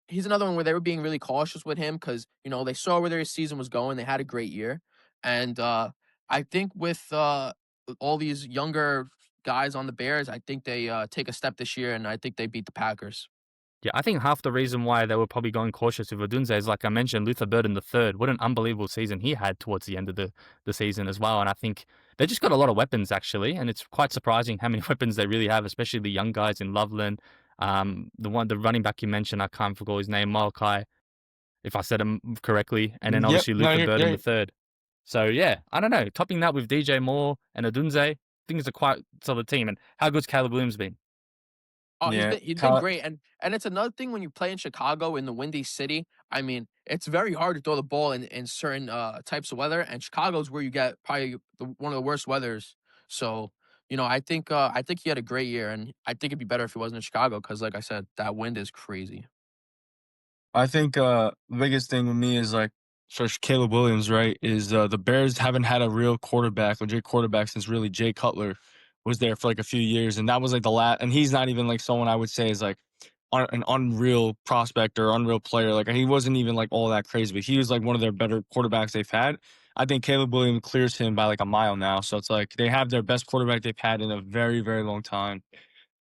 He's another one where they were being really cautious with him because they saw where their season was going. They had a great year, and I think with all these younger guys on the Bears, I think they take a step this year, and I think they beat the Packers. Yeah, I think half the reason why they were probably going cautious with Odunze is, like I mentioned, Luther Burden the third. What an unbelievable season he had towards the end of the season as well. And I think they just got a lot of weapons, actually. And it's quite surprising how many weapons they really have, especially the young guys in Loveland. The running back you mentioned, I can't recall his name, Malachi, if I said him correctly. And then obviously Luther Burden the third. So yeah, I don't know. Topping that with DJ Moore and Odunze, things are quite solid team. And how good's Caleb Williams been? Oh, Yeah, he's been great, and it's another thing when you play in Chicago in the windy city. I mean, it's very hard to throw the ball in certain types of weather, and Chicago's where you get probably one of the worst weathers. So, I think he had a great year, and I think it'd be better if he wasn't in Chicago because, like I said, that wind is crazy. I think the biggest thing with me is like for Caleb Williams, right? Is the Bears haven't had a real quarterback, legit quarterback, since really Jay Cutler was there for like a few years, and that was like the last. And he's not even like someone I would say is like an unreal prospect or unreal player. Like he wasn't even like all that crazy, but he was like one of their better quarterbacks they've had. I think Caleb Williams clears him by like a mile now, so it's like they have their best quarterback they've had in a very, very long time.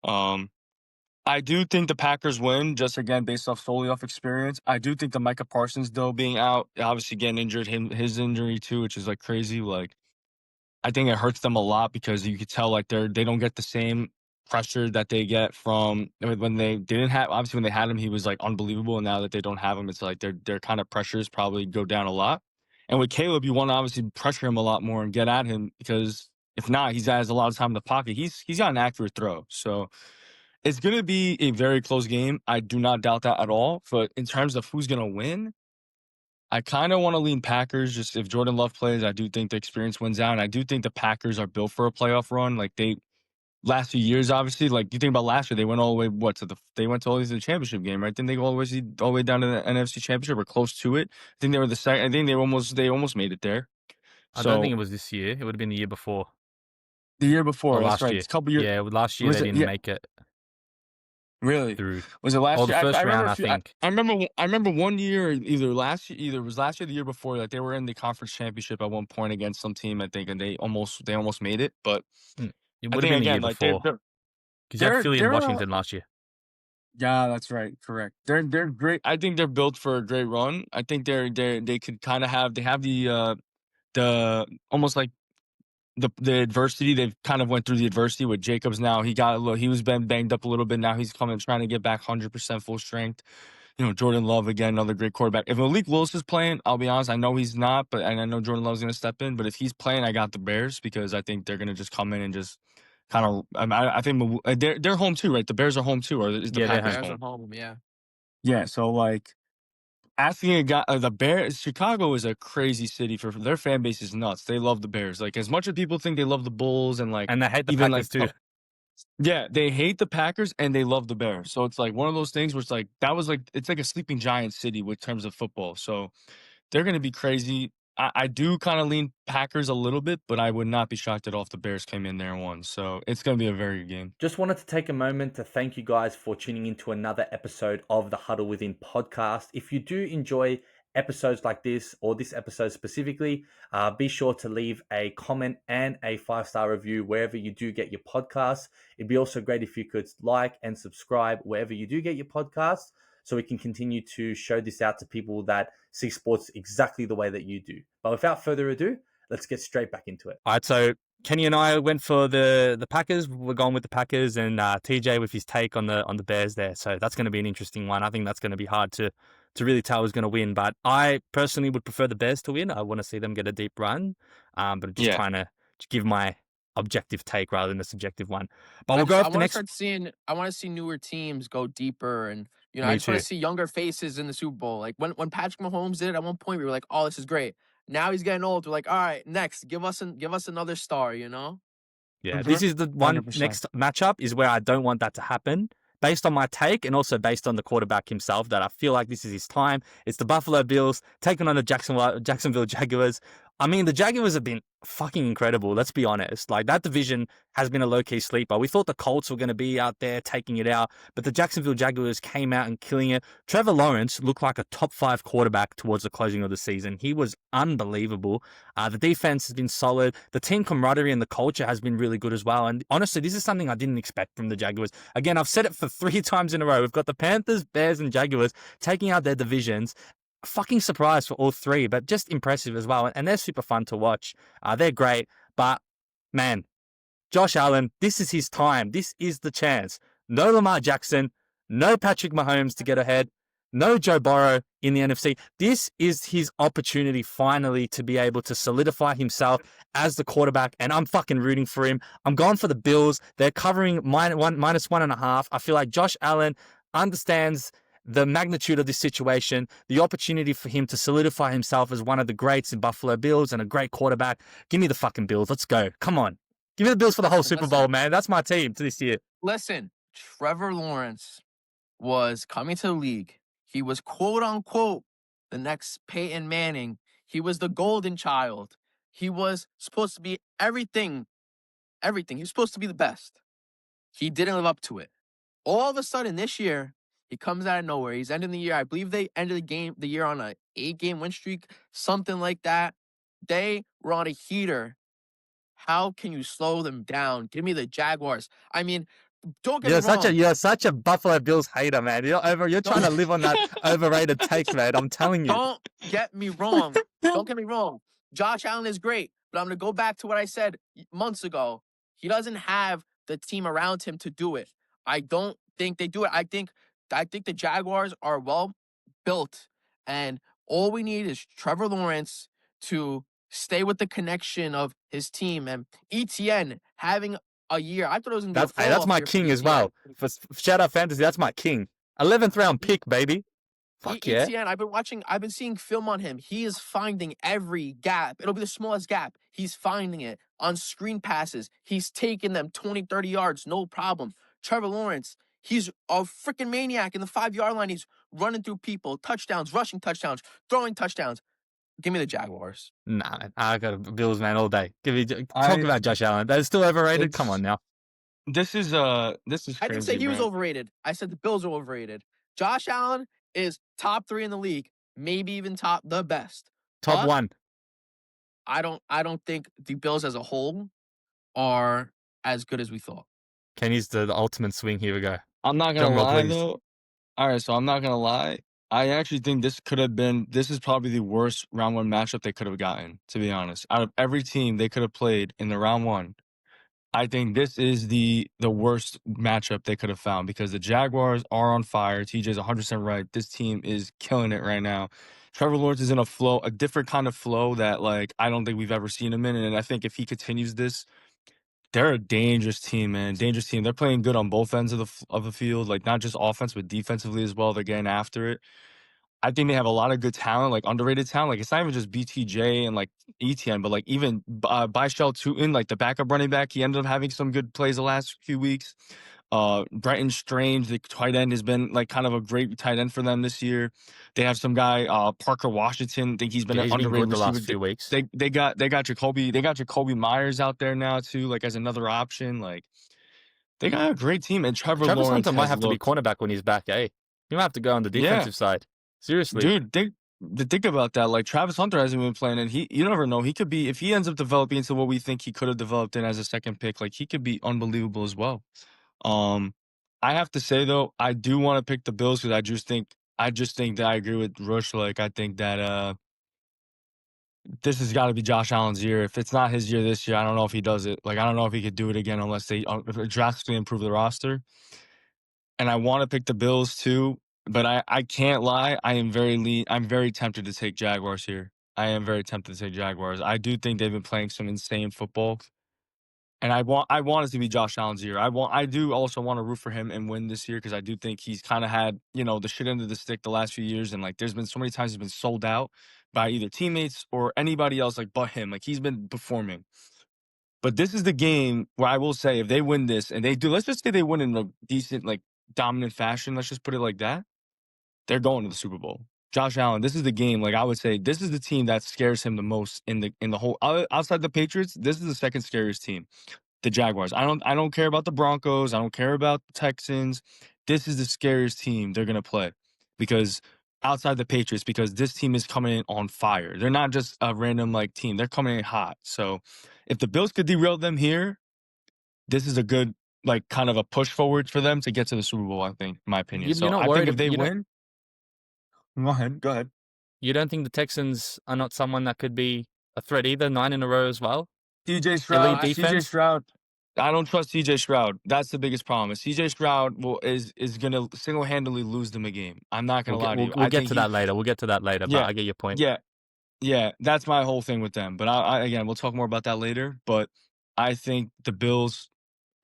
I do think the Packers win, just again based off solely off experience. I do think the Micah Parsons though being out, obviously getting injured, his injury too, which is like crazy. Like I think it hurts them a lot because you could tell like they don't get the same pressure that they get from when they didn't have. Obviously, when they had him, he was like unbelievable, and now that they don't have him, it's like their kind of pressures probably go down a lot. And with Caleb, you want to obviously pressure him a lot more and get at him because if not, he has a lot of time in the pocket. He's got an accurate throw, so It's going to be a very close game. I do not doubt that at all. But in terms of who's going to win, I kind of want to lean Packers. Just if Jordan Love plays, I do think the experience wins out. And I do think the Packers are built for a playoff run. Like last few years, obviously, like you think about last year, they went all the way they went to all the way to the championship game, right? Didn't they go all the way down to the NFC Championship or close to it? I think they were the second. I think they almost made it there. I don't think So it was this year. It would have been the year before the year or before, that's last right. year. It's a couple years. Yeah, last year Was they it? didn't Yeah, make it really. through. Was it last Or the year? first I remember round, a I few. think. I remember one year, either it was last year, or the year before, that they were in the conference championship at one point against some team, I think, and they almost made it. But Mm. It I would have think been the year again, like before because you had Philly and Washington last year. yeah, that's right, correct. They're great. I think they're built for a great run. I think they could kind of have the almost like the adversity. They've kind of went through the adversity with Jacobs. Now he was banged up a little bit. Now he's coming trying to get back 100% full strength. Jordan Love again, another great quarterback. If Malik Willis is playing, I'll be honest, I know he's not, and I know Jordan Love's going to step in. But if he's playing, I got the Bears because I think they're going to just come in and just kind of. I think they're home too, right? The Bears are home too, or is the Yeah, they're Packers Bears home? are home, yeah. Yeah, so like asking a guy, the Bears, Chicago is a crazy city for their fan base is nuts. They love the Bears. Like as much as people think they love the Bulls and like and they hate the even Packers like too. yeah, they hate the Packers and they love the Bears. So it's like one of those things where it's like it's like a sleeping giant city with terms of football. So they're going to be crazy. I do kind of lean Packers a little bit, but I would not be shocked at all if the Bears came in there and won. So it's going to be a very good game. Just wanted to take a moment to thank you guys for tuning into another episode of the Huddle Within podcast. If you do enjoy episodes like this, or this episode specifically, be sure to leave a comment and a 5-star review wherever you do get your podcasts. It'd be also great if you could like and subscribe wherever you do get your podcasts, so we can continue to show this out to people that see sports exactly the way that you do. But without further ado, let's get straight back into it. All right, so Kenny and I went for the Packers. We're going with the Packers, and TJ with his take on the Bears there. So that's going to be an interesting one. I think that's going to be hard to really tell who's going to win. But I personally would prefer the Bears to win. I want to see them get a deep run. But I'm just trying to give my objective take rather than a subjective one. But we'll go up the next. I want to see newer teams go deeper, and I Me just want too. to see younger faces in the Super Bowl. Like when Patrick Mahomes did it at one point, we were like, "Oh, this is great." Now he's getting old. We're like, "All right, next, give us another star." Yeah, this is the one 100%. next matchup is where I don't want that to happen. Based on my take and also based on the quarterback himself, that I feel like this is his time. It's the Buffalo Bills taking on the Jacksonville Jaguars. I mean, the Jaguars have been fucking incredible. Let's be honest. Like, that division has been a low-key sleeper. We thought the Colts were going to be out there taking it out, but the Jacksonville Jaguars came out and killing it. Trevor Lawrence looked like a top 5 quarterback towards the closing of the season. He was unbelievable. The defense has been solid. The team camaraderie and the culture has been really good as well. And honestly, this is something I didn't expect from the Jaguars. Again, I've said it for 3 times in a row. We've got the Panthers, Bears, and Jaguars taking out their divisions. Fucking surprise for all 3, but just impressive as well. And they're super fun to watch. They're great. But, man, Josh Allen, this is his time. This is the chance. No Lamar Jackson, no Patrick Mahomes to get ahead, no Joe Burrow in the NFC. This is his opportunity finally to be able to solidify himself as the quarterback, and I'm fucking rooting for him. I'm going for the Bills. They're covering -1.5. I feel like Josh Allen understands the magnitude of this situation, the opportunity for him to solidify himself as one of the greats in Buffalo Bills and a great quarterback. Give me the fucking Bills. Let's go. Come on. Give me the Bills for the whole Super Bowl, man. That's my team to this year. Listen, Trevor Lawrence was coming to the league. He was quote unquote the next Peyton Manning. He was the golden child. He was supposed to be everything. Everything. He was supposed to be the best. He didn't live up to it. All of a sudden this year, he comes out of nowhere. He's ending the year. I believe they ended the year on an 8-game win streak, something like that. They were on a heater. How can you slow them down? Give me the Jaguars. I mean, don't get me wrong. You're such a Buffalo Bills hater, man. You're trying to live on that overrated take, man. I'm telling you. Don't get me wrong. Don't get me wrong. Josh Allen is great, but I'm going to go back to what I said months ago. He doesn't have the team around him to do it. I don't think they do it. I think the Jaguars are well built, and all we need is Trevor Lawrence to stay with the connection of his team, and ETN having a year. I thought it was gonna be a That's fall off my year for king as ETN. well. For shout out fantasy, that's my king. 11th round pick, baby. Fuck yeah. ETN, I've been seeing film on him. He is finding every gap. It'll be the smallest gap. He's finding it on screen passes. He's taking them 20, 30 yards, no problem. Trevor Lawrence, he's a freaking maniac in the 5-yard line. He's running through people, touchdowns, rushing touchdowns, throwing touchdowns. Give me the Jaguars. Nah, man, I got a Bills man all day. Talk I about Josh Allen. That is still overrated. Come on now. this is crazy. I didn't say he was man. overrated. I said the Bills are overrated. Josh Allen is top 3 in the league, maybe even the best. Top But 1. I don't think the Bills as a whole are as good as we thought. Kenny's the ultimate swing. Here we go. I'm not Drum gonna roll, lie please. though. All right, so I'm not gonna lie. I actually think this is probably the worst round 1 matchup they could have gotten, to be honest. Out of every team they could have played in the round 1, I think this is the worst matchup they could have found because the Jaguars are on fire. TJ's 100% right. This team is killing it right now. Trevor Lawrence is in a different kind of flow that like I don't think we've ever seen him in, and I think if he continues this, they're a dangerous team, man. Dangerous team. They're playing good on both ends of the field, like not just offense but defensively as well. They're getting after it. I think they have a lot of good talent, like underrated talent. Like it's not even just BTJ and like ETN, but like even Byshell Tootin, like the backup running back, he ended up having some good plays the last few weeks. Brenton Strange, the tight end, has been like kind of a great tight end for them this year. They have some guy, Parker Washington. I think he's been Yeah, an he's been underrated good the receiver. last few weeks. They got Jacoby Myers out there now too, like as another option. Like they got a great team, and Trevor Travis Lawrence Hunter might has have to be looked. cornerback when he's back, eh? He might have to go on the Yeah, defensive side. Seriously. dude, think about that. Like Travis Hunter hasn't been playing, and you never know. He could be if he ends up developing into what we think he could have developed in as a second pick. Like he could be unbelievable as well. I have to say though, I do want to pick the Bills because I just think that I agree with Rush. Like I think that this has got to be Josh Allen's year. If it's not his year this year, I don't know if he does it. Like I don't know if he could do it again unless they drastically improve the roster. And I want to pick the Bills too, but I can't lie. I'm very tempted to take Jaguars here. I am very tempted to take Jaguars. I do think they've been playing some insane football. And I want it to be Josh Allen's year. I do also want to root for him and win this year because I do think he's kind of had, the shit end of the stick the last few years. And like there's been so many times he's been sold out by either teammates or anybody else like but him. Like he's been performing. But this is the game where I will say if they win this and they do, let's just say they win in a decent, like dominant fashion, let's just put it like that, they're going to the Super Bowl. Josh Allen, this is the game. Like I would say, this is the team that scares him the most in the whole outside the Patriots. This is the second scariest team, the Jaguars. I don't care about the Broncos. I don't care about the Texans. This is the scariest team they're gonna play because outside the Patriots, because this team is coming in on fire. They're not just a random like team. They're coming in hot. So if the Bills could derail them here, this is a good like kind of a push forward for them to get to the Super Bowl. I think, in my opinion. You're So not I worried think if they you don't- win, go ahead. Go ahead. You don't think the Texans are not someone that could be a threat either? 9 in a row as well. CJ Stroud. Elite CJ defense. Stroud. I don't trust CJ Stroud. That's the biggest problem. CJ Stroud is gonna single handedly lose them a game. I'm not gonna lie to you. We'll I get think to that later. We'll get to that later. Yeah, But I get your point. yeah. That's my whole thing with them. But again, we'll talk more about that later. But I think the Bills,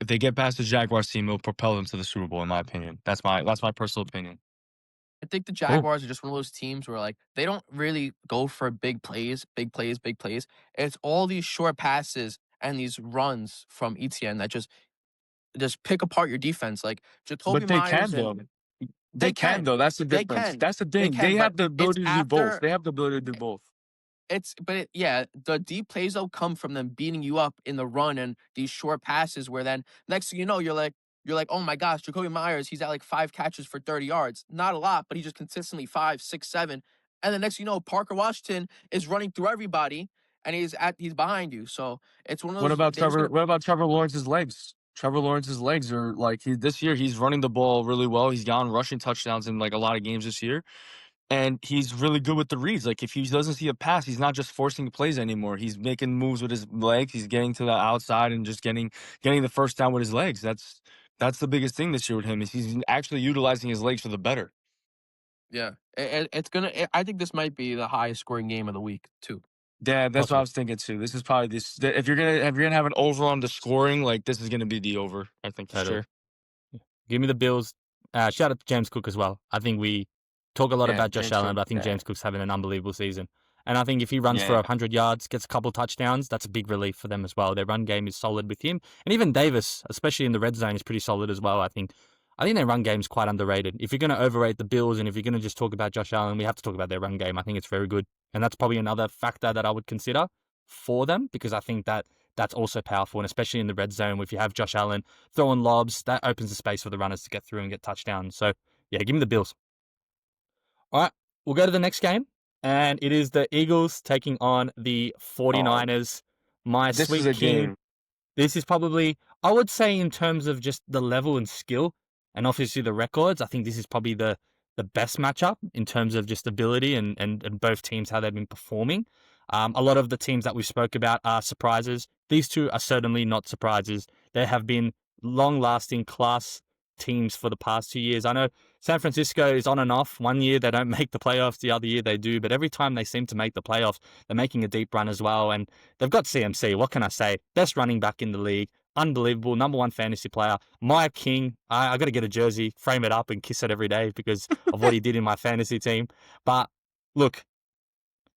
if they get past the Jaguars team, it'll propel them to the Super Bowl. In my opinion, that's my personal opinion. I think the Jaguars are just one of those teams where like they don't really go for big plays. It's all these short passes and these runs from ETN that just pick apart your defense. Like Jacoby But they Myers can and though. They They can can. though. That's the They difference. can. That's the They thing. can, They but have the it's ability to do both. after They have the ability to do both. the deep plays though come from them beating you up in the run and these short passes where then next thing you know you're like, oh my gosh, Jacoby Myers, he's at like 5 catches for 30 yards. Not a lot, but he just consistently 5, 6, 7. And the next thing you know, Parker Washington is running through everybody and he's behind you. So it's one of those. What about Trevor Lawrence's legs? Trevor Lawrence's legs are like this year he's running the ball really well. He's gotten rushing touchdowns in like a lot of games this year. And he's really good with the reads. Like if he doesn't see a pass, he's not just forcing plays anymore. He's making moves with his legs. He's getting to the outside and just getting the first down with his legs. That's the biggest thing this year with him is he's actually utilizing his legs for the better. Yeah, it's gonna. I think this might be the highest scoring game of the week too. Yeah, that's what I Possibly. was thinking too. This is probably if you're gonna have an over on the scoring, like this is gonna be the over. I think for Totally. sure. Give me the Bills. Shout out to James Cook as well. I think we talk a lot Yeah, about Josh James Allen, Cook. but I think Yeah, James Cook's having an unbelievable season. And I think if he runs for yeah. 100 yards, gets a couple touchdowns, that's a big relief for them as well. Their run game is solid with him. And even Davis, especially in the red zone, is pretty solid as well, I think. I think their run game is quite underrated. If you're going to overrate the Bills and if you're going to just talk about Josh Allen, we have to talk about their run game. I think it's very good. And that's probably another factor that I would consider for them because I think that that's also powerful. And especially in the red zone, if you have Josh Allen throwing lobs, that opens the space for the runners to get through and get touchdowns. So, yeah, give me the Bills. All right, we'll go to the next game. And it is the Eagles taking on the 49ers. My This is sweet a king. game. This is probably, I would say, in terms of just the level and skill, and obviously the records, I think this is probably the best matchup in terms of just ability and both teams, how they've been performing. A lot of the teams that we spoke about are surprises. These two are certainly not surprises. There have been long-lasting class teams for the past 2 years. I know San Francisco is on and off. One year they don't make the playoffs, the other year they do. But every time they seem to make the playoffs, they're making a deep run as well. And they've got CMC. What can I say? Best running back in the league. Unbelievable. Number one fantasy player. My king. I got to get a jersey, frame it up, and kiss it every day because of what he did in my fantasy team. But look,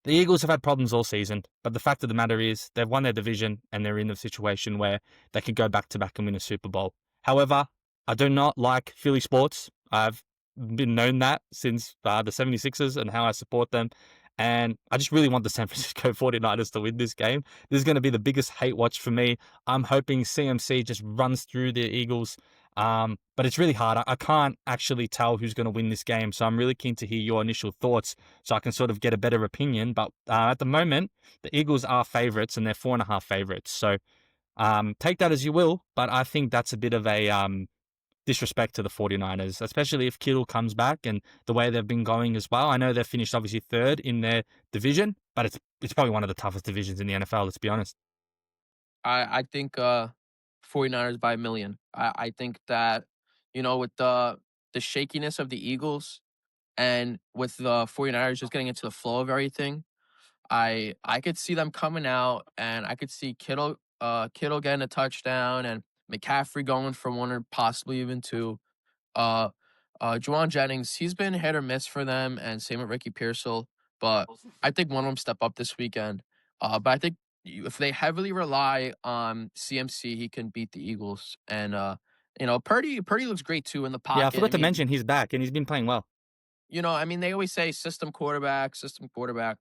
the Eagles have had problems all season, but the fact of the matter is they've won their division and they're in a situation where they could go back to back and win a Super Bowl. However, I do not like Philly sports. I've been known that since the 76ers and how I support them. And I just really want the San Francisco 49ers to win this game. This is going to be the biggest hate watch for me. I'm hoping CMC just runs through the Eagles. But it's really hard. I can't actually tell who's going to win this game. So I'm really keen to hear your initial thoughts so I can sort of get a better opinion. But at the moment, the Eagles are favorites and they're 4.5 favorites. So take that as you will. But I think that's a bit of a disrespect to the 49ers, especially if Kittle comes back and the way they've been going as well. I know they've finished obviously third in their division, but it's probably one of the toughest divisions in the NFL, let's be honest. I think 49ers by a million. I think that, with the shakiness of the Eagles and with the 49ers just getting into the flow of everything, I could see them coming out and I could see Kittle getting a touchdown and McCaffrey going for one or possibly even two. Uh Juwan Jennings, he's been hit or miss for them, and same with Ricky Pearsall. But I think one of them step up this weekend. But I think if they heavily rely on CMC, he can beat the Eagles. And Purdy looks great too in the Yeah, I pocket. forgot to mention he's back and he's been playing well. They always say system quarterback,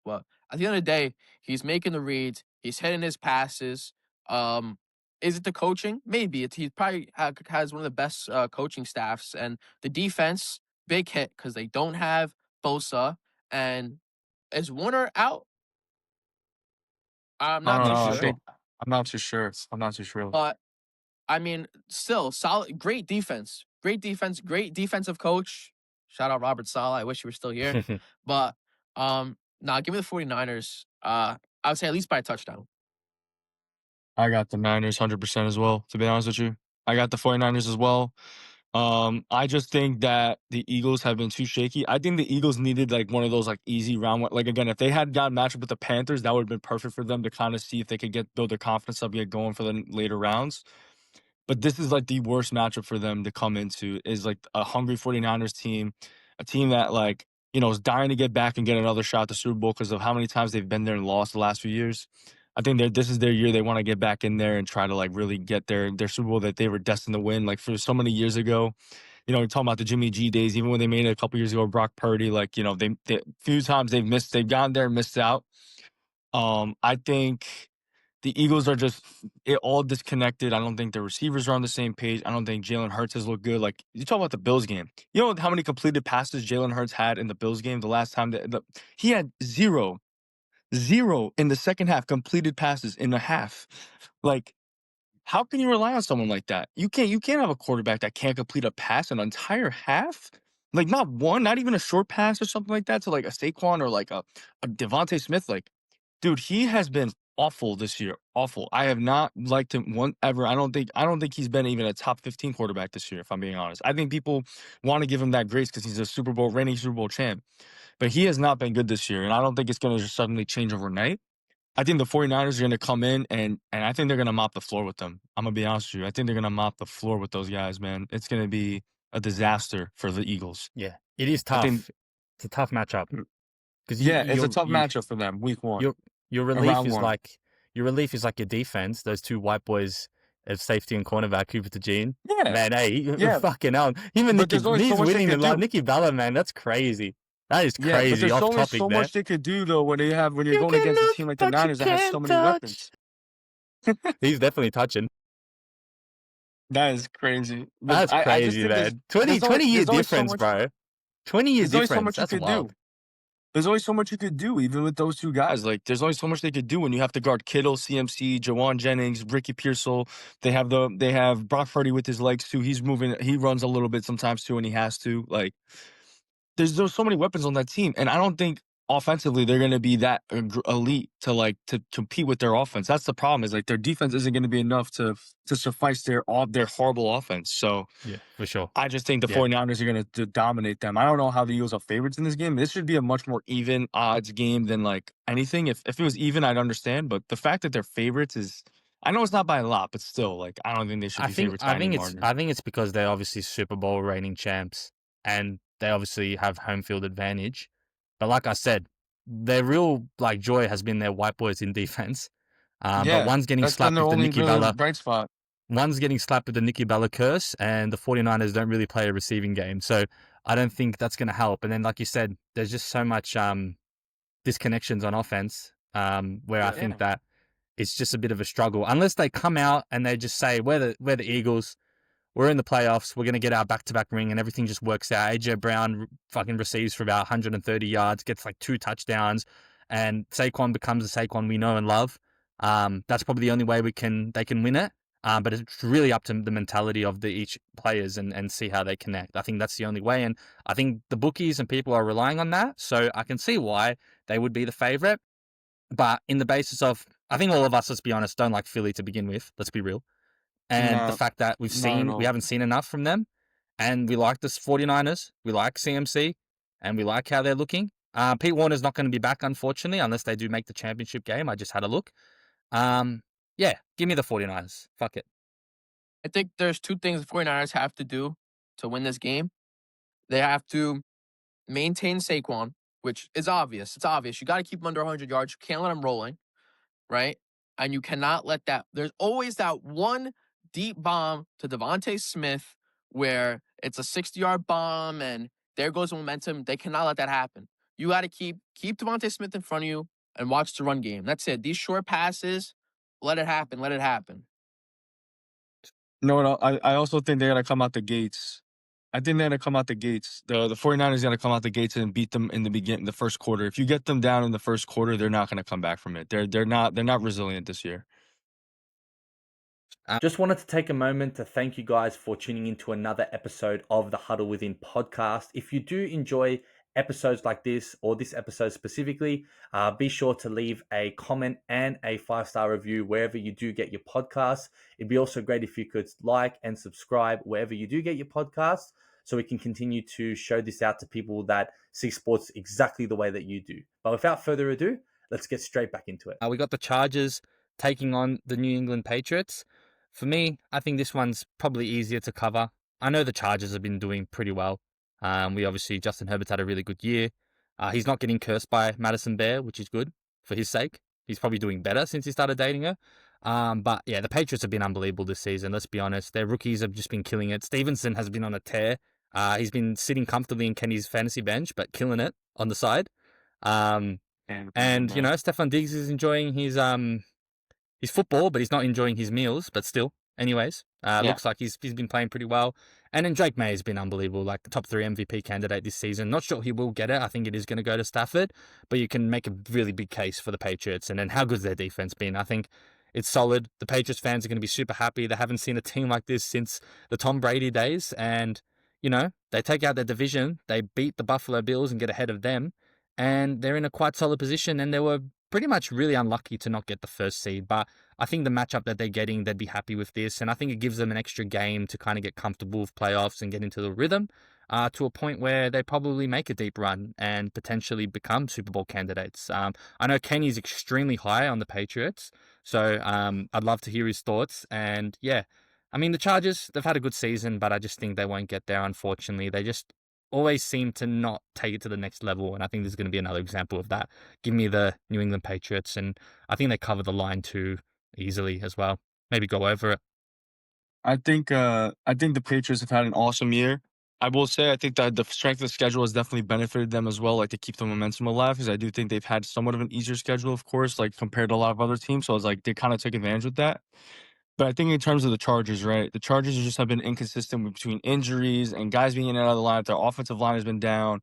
but at the end of the day, he's making the reads, he's hitting his passes. Um, is it the coaching? Maybe. He probably has one of the best coaching staffs, and the defense, big hit because they don't have Bosa. And is Warner out? I'm I not don't too know. sure. I'm not too sure. I'm not too sure. But I mean, still solid, great defense, great defensive coach. Shout out Robert Saleh. I wish he were still here. But give me the 49ers. I would say at least by a touchdown. I got the Niners 100% as well, to be honest with you. I got the 49ers as well. I just think that the Eagles have been too shaky. I think the Eagles needed like one of those like easy round one. Like again, if they had gotten matched up with the Panthers, that would have been perfect for them to kind of see if they could build their confidence up, get going for the later rounds. But this is like the worst matchup for them to come into is like a hungry 49ers team, a team that like, is dying to get back and get another shot at the Super Bowl because of how many times they've been there and lost the last few years. I think this is their year. They want to get back in there and try to like really get their Super Bowl that they were destined to win. Like for so many years ago, you're talking about the Jimmy G days, even when they made it a couple years ago, Brock Purdy, like, they few times they've gone there and missed out. I think the Eagles are just all disconnected. I don't think their receivers are on the same page. I don't think Jalen Hurts has looked good. Like you talk about the Bills game. You know how many completed passes Jalen Hurts had in the Bills game? The last time he had zero in the second half completed passes in the half. Like, how can you rely on someone like that? You can't have a quarterback that can't complete a pass an entire half. Like not one, not even a short pass or something like that to like a Saquon or like a Devontae Smith. Like, dude, he has been awful this year. Awful. I have not liked him ever. I don't think he's been even a top 15 quarterback this year, if I'm being honest. I think people want to give him that grace because he's a reigning Super Bowl champ. But he has not been good this year, and I don't think it's going to just suddenly change overnight. I think the 49ers are going to come in and I think they're going to mop the floor with them. I'm going to be honest with you. I think they're going to mop the floor with those guys, man. It's going to be a disaster for the Eagles. Yeah, it is I tough. think, It's a tough matchup because it's a tough matchup for them, week 1. Your relief round is one. like your defense. Those two white boys of safety and cornerback, Cooper to Gene. Yeah. Man, hey, Yeah. fucking hell. Him and But Nicky, there's only so he's much they winning can the lot. do. Nicky Bella, man, that's crazy. That is Yeah, but crazy. there's Off only topic so there. much they could do, though, when you're You going can against a look, team like the but you Niners that has so can't many touch. weapons. He's definitely touching. That is crazy. But That's I just crazy, think man. 20-year difference, bro. 20-year there's only so difference. much you That's could wild. do. There's only so much you could do, even with those two guys. Like, there's only so much they could do when you have to guard Kittle, CMC, Jawan Jennings, Ricky Pearsall. They have Brock Purdy with his legs too. He's moving. He runs a little bit sometimes too, when he has to. Like, there's so many weapons on that team, and I don't think offensively they're going to be that elite to compete with their offense. That's the problem. Is like their defense isn't going to be enough to suffice their horrible offense. So Yeah, for sure. I just think the Yeah. 49ers are going to dominate them. I don't know how the Eagles are favorites in this game. This should be a much more even odds game than like anything. If it was even, I'd understand. But the fact that they're favorites is, I know it's not by a lot, but still, like, I don't think they should be favorites by any margin. I think it's because they're obviously Super Bowl reigning champs and they obviously have home field advantage. But like I said, their real like joy has been their white boys in defense. But one's getting that's been slapped their with the only Nicky really Bella. bright spot. One's getting slapped with the Nicky Bella curse, and the 49ers don't really play a receiving game. So I don't think that's going to help. And then, like you said, there's just so much disconnections on offense where I think that it's just a bit of a struggle. Unless they come out and they just say, we're the Eagles, we're in the playoffs, we're going to get our back-to-back ring, and everything just works out. A.J. Brown fucking receives for about 130 yards, gets like 2 touchdowns, and Saquon becomes the Saquon we know and love. That's probably the only way they can win it. But it's really up to the mentality of each players and see how they connect. I think that's the only way. And I think the bookies and people are relying on that. So I can see why they would be the favorite. But in the basis of, I think all of us, let's be honest, don't like Philly to begin with. Let's be real. And the fact that we haven't seen enough from them. And we like the 49ers. We like CMC. And we like how they're looking. Pete Warner's not going to be back, unfortunately, unless they do make the championship game. I just had a look. Yeah, give me the 49ers. Fuck it. I think there's 2 things the 49ers have to do to win this game. They have to maintain Saquon, which is obvious. It's obvious. You got to keep him under 100 yards. You can't let him rolling, right? And you cannot let that. There's always that one deep bomb to Devontae Smith where it's a 60-yard bomb and there goes the momentum. They cannot let that happen. You got to keep Devontae Smith in front of you and watch the run game. That's it. These short passes, let it happen. Let it happen. No, I also think they're going to come out the gates. I think they're going to come out the gates. The 49ers are going to come out the gates and beat them in the first quarter. If you get them down in the first quarter, they're not going to come back from it. They're not resilient this year. Just wanted to take a moment to thank you guys for tuning into another episode of the Huddle Within podcast. If you do enjoy episodes like this, or this episode specifically, be sure to leave a comment and a 5-star review wherever you do get your podcasts. It'd be also great if you could like and subscribe wherever you do get your podcasts, so we can continue to show this out to people that see sports exactly the way that you do. But without further ado, let's get straight back into it. We got the Chargers taking on the New England Patriots. For me, I think this one's probably easier to cover. I know the Chargers have been doing pretty well. Justin Herbert's had a really good year. He's not getting cursed by Madison Bear, which is good for his sake. He's probably doing better since he started dating her. But yeah, the Patriots have been unbelievable this season. Let's be honest. Their rookies have just been killing it. Stevenson has been on a tear. He's been sitting comfortably in Kenny's fantasy bench, but killing it on the side. And Stephon Diggs is enjoying his football, but he's not enjoying his meals, but still. Anyways, looks like he's been playing pretty well. And then Drake May has been unbelievable, like the top 3 MVP candidate this season. Not sure he will get it. I think it is going to go to Stafford, but you can make a really big case for the Patriots. And then how good's their defense been? I think it's solid. The Patriots fans are going to be super happy. They haven't seen a team like this since the Tom Brady days. And, they take out their division. They beat the Buffalo Bills and get ahead of them. And they're in a quite solid position. And they were pretty much really unlucky to not get the first seed. But I think the matchup that they're getting, they'd be happy with this. And I think it gives them an extra game to kind of get comfortable with playoffs and get into the rhythm. to a point where they probably make a deep run and potentially become Super Bowl candidates. I know Kenny's extremely high on the Patriots, so I'd love to hear his thoughts. And yeah, I mean, the Chargers, they've had a good season, but I just think they won't get there, unfortunately. They just always seem to not take it to the next level, and I think this is going to be another example of that. Give me the New England Patriots, and I think they cover the line too easily as well. Maybe go over it. I think the Patriots have had an awesome year. I will say I think that the strength of the schedule has definitely benefited them as well, like to keep the momentum alive, because I do think they've had somewhat of an easier schedule, of course, like compared to a lot of other teams. So it's like they kind of took advantage with that. But I think in terms of the Chargers, right, the Chargers just have been inconsistent between injuries and guys being in and out of the lineup. Their offensive line has been down.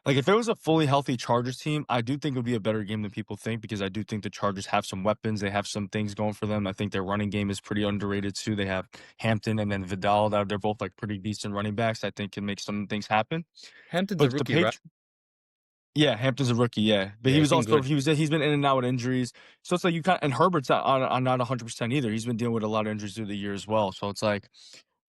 Like, if it was a fully healthy Chargers team, I do think it would be a better game than people think, because I do think the Chargers have some weapons. They have some things going for them. I think their running game is pretty underrated too. They have Hampton and then Vidal. They're both like pretty decent running backs. I think can make some things happen. Hampton's a But the rookie, right? Yeah, Hampton's a rookie, yeah. But Yeah, he he's was been also good. he's been in and out with injuries. So it's like you can't, and Herbert's not 100% either. He's been dealing with a lot of injuries through the year as well. So it's like,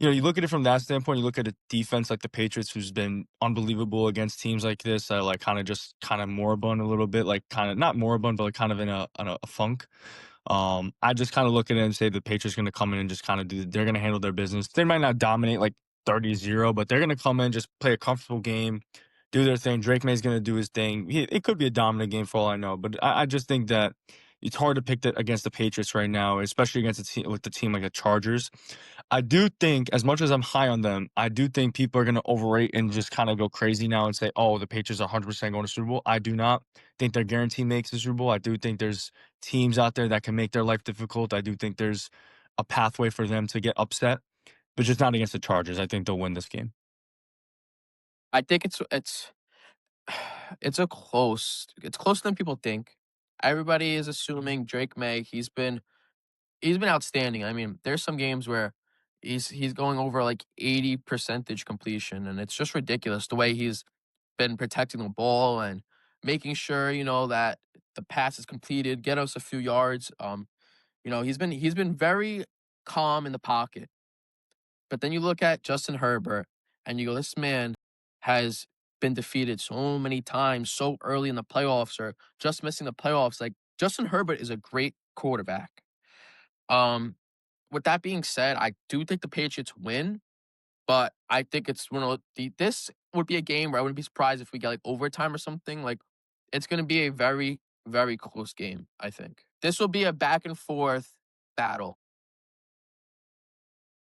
you look at it from that standpoint, you look at a defense like the Patriots, who's been unbelievable against teams like this, like kind of moribund a little bit, like kind of not moribund, but like kind of in a funk. I just kind of look at it and say the Patriots going to come in and just kind of they're going to handle their business. They might not dominate like 30-0, but they're going to come in, just play a comfortable game, do their thing. Drake May's going to do his thing. It could be a dominant game for all I know, but I just think that it's hard to pick that against the Patriots right now, especially against a team with the team like the Chargers. I do think, as much as I'm high on them, I do think people are going to overrate and just kind of go crazy now and say, oh, the Patriots are 100% going to Super Bowl. I do not think they're guaranteed makes the Super Bowl. I do think there's teams out there that can make their life difficult. I do think there's a pathway for them to get upset, but just not against the Chargers. I think they'll win this game. I think it's closer than people think. Everybody is assuming Drake May. He's been outstanding. I mean, there's some games where he's going over like 80% completion, and it's just ridiculous the way he's been protecting the ball and making sure that the pass is completed, get us a few yards. He's been very calm in the pocket. But then you look at Justin Herbert and you go, this man has been defeated so many times so early in the playoffs or just missing the playoffs. Like, Justin Herbert is a great quarterback. With that being said, I do think the Patriots win, but I think it's this would be a game where I wouldn't be surprised if we get like overtime or something. Like, it's going to be a very, very close game, I think. This will be a back and forth battle.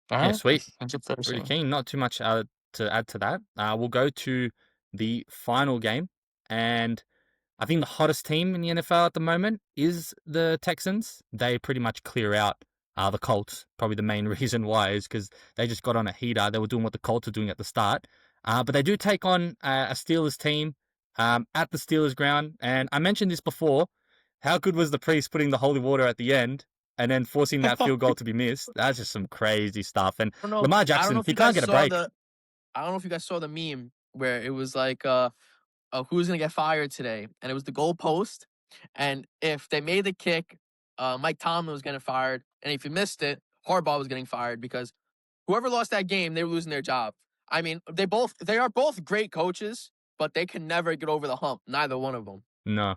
All Yeah, right. sweet. That's a fair Pretty saying. keen. Not too much to add to that. We'll go to the final game, and I think the hottest team in the NFL at the moment is the Texans. They pretty much clear out the Colts. Probably the main reason why is because they just got on a heater. They were doing what the Colts were doing at the start. But they do take on a Steelers team at the Steelers ground. And I mentioned this before. How good was the priest putting the holy water at the end and then forcing that field goal to be missed? That's just some crazy stuff. And I don't know. Lamar I don't know Jackson, if he you can't guys get a saw break. I don't know if you guys saw the meme where it was like, who's gonna get fired today, and it was the goalpost, and if they made the kick, Mike Tomlin was getting fired, and if he missed it, Harbaugh was getting fired because whoever lost that game, they were losing their job. I mean, they are both great coaches, but they can never get over the hump. Neither one of them. No.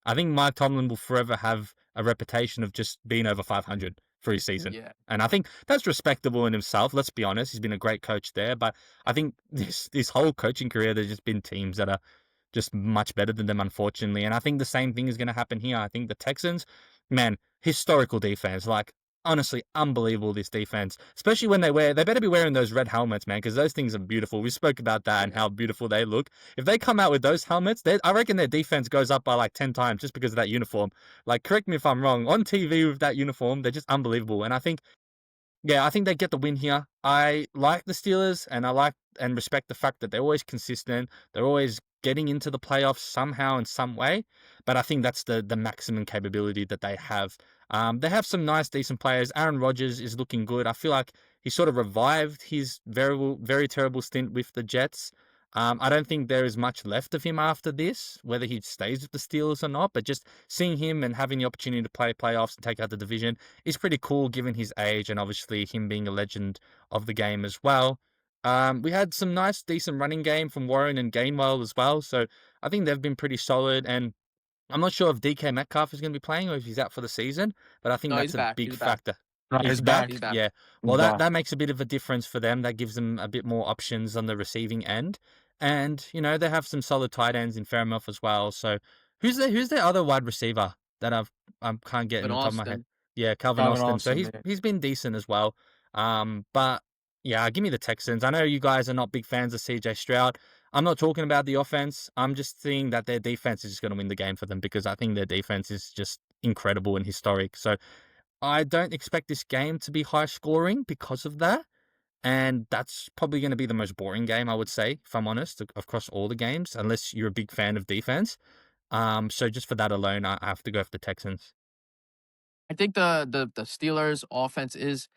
I think Mike Tomlin will forever have a reputation of just being over 500 for his season. Yeah. And I think that's respectable in himself. Let's be honest. He's been a great coach there. But I think this whole coaching career, there's just been teams that are just much better than them, unfortunately. And I think the same thing is going to happen here. I think the Texans, man, historical defense. Like, honestly, unbelievable, this defense. Especially when they better be wearing those red helmets, man, because those things are beautiful. We spoke about that and how beautiful they look. If they come out with those helmets, I reckon their defense goes up by like 10 times just because of that uniform. Like, correct me if I'm wrong. On TV with that uniform, they're just unbelievable. And I think they get the win here. I like the Steelers, and I like and respect the fact that they're always consistent. They're always getting into the playoffs somehow in some way. But I think that's the maximum capability that they have. They have some nice, decent players. Aaron Rodgers is looking good. I feel like he sort of revived his very, very terrible stint with the Jets. I don't think there is much left of him after this, whether he stays with the Steelers or not. But just seeing him and having the opportunity to play playoffs and take out the division is pretty cool given his age and obviously him being a legend of the game as well. We had some nice, decent running game from Warren and Gainwell as well. So I think they've been pretty solid. And I'm not sure if DK Metcalf is going to be playing or if he's out for the season, but I think No, that's he's a back. big He's back. factor. No, He's he's back? back. He's back. Yeah. He's Well, back. that makes a bit of a difference for them. That gives them a bit more options on the receiving end. And, you know, they have some solid tight ends in Fairmouth as well. So who's their other wide receiver that I can't get in But the top of my head? Austin, Yeah, Calvin Calvin Austin. So Austin, he's been decent as well. But yeah, give me the Texans. I know you guys are not big fans of CJ Stroud. I'm not talking about the offense. I'm just saying that their defense is just going to win the game for them because I think their defense is just incredible and historic. So I don't expect this game to be high scoring because of that. And that's probably going to be the most boring game, I would say, if I'm honest, across all the games, unless you're a big fan of defense. So just for that alone, I have to go for the Texans. I think the Steelers' offense is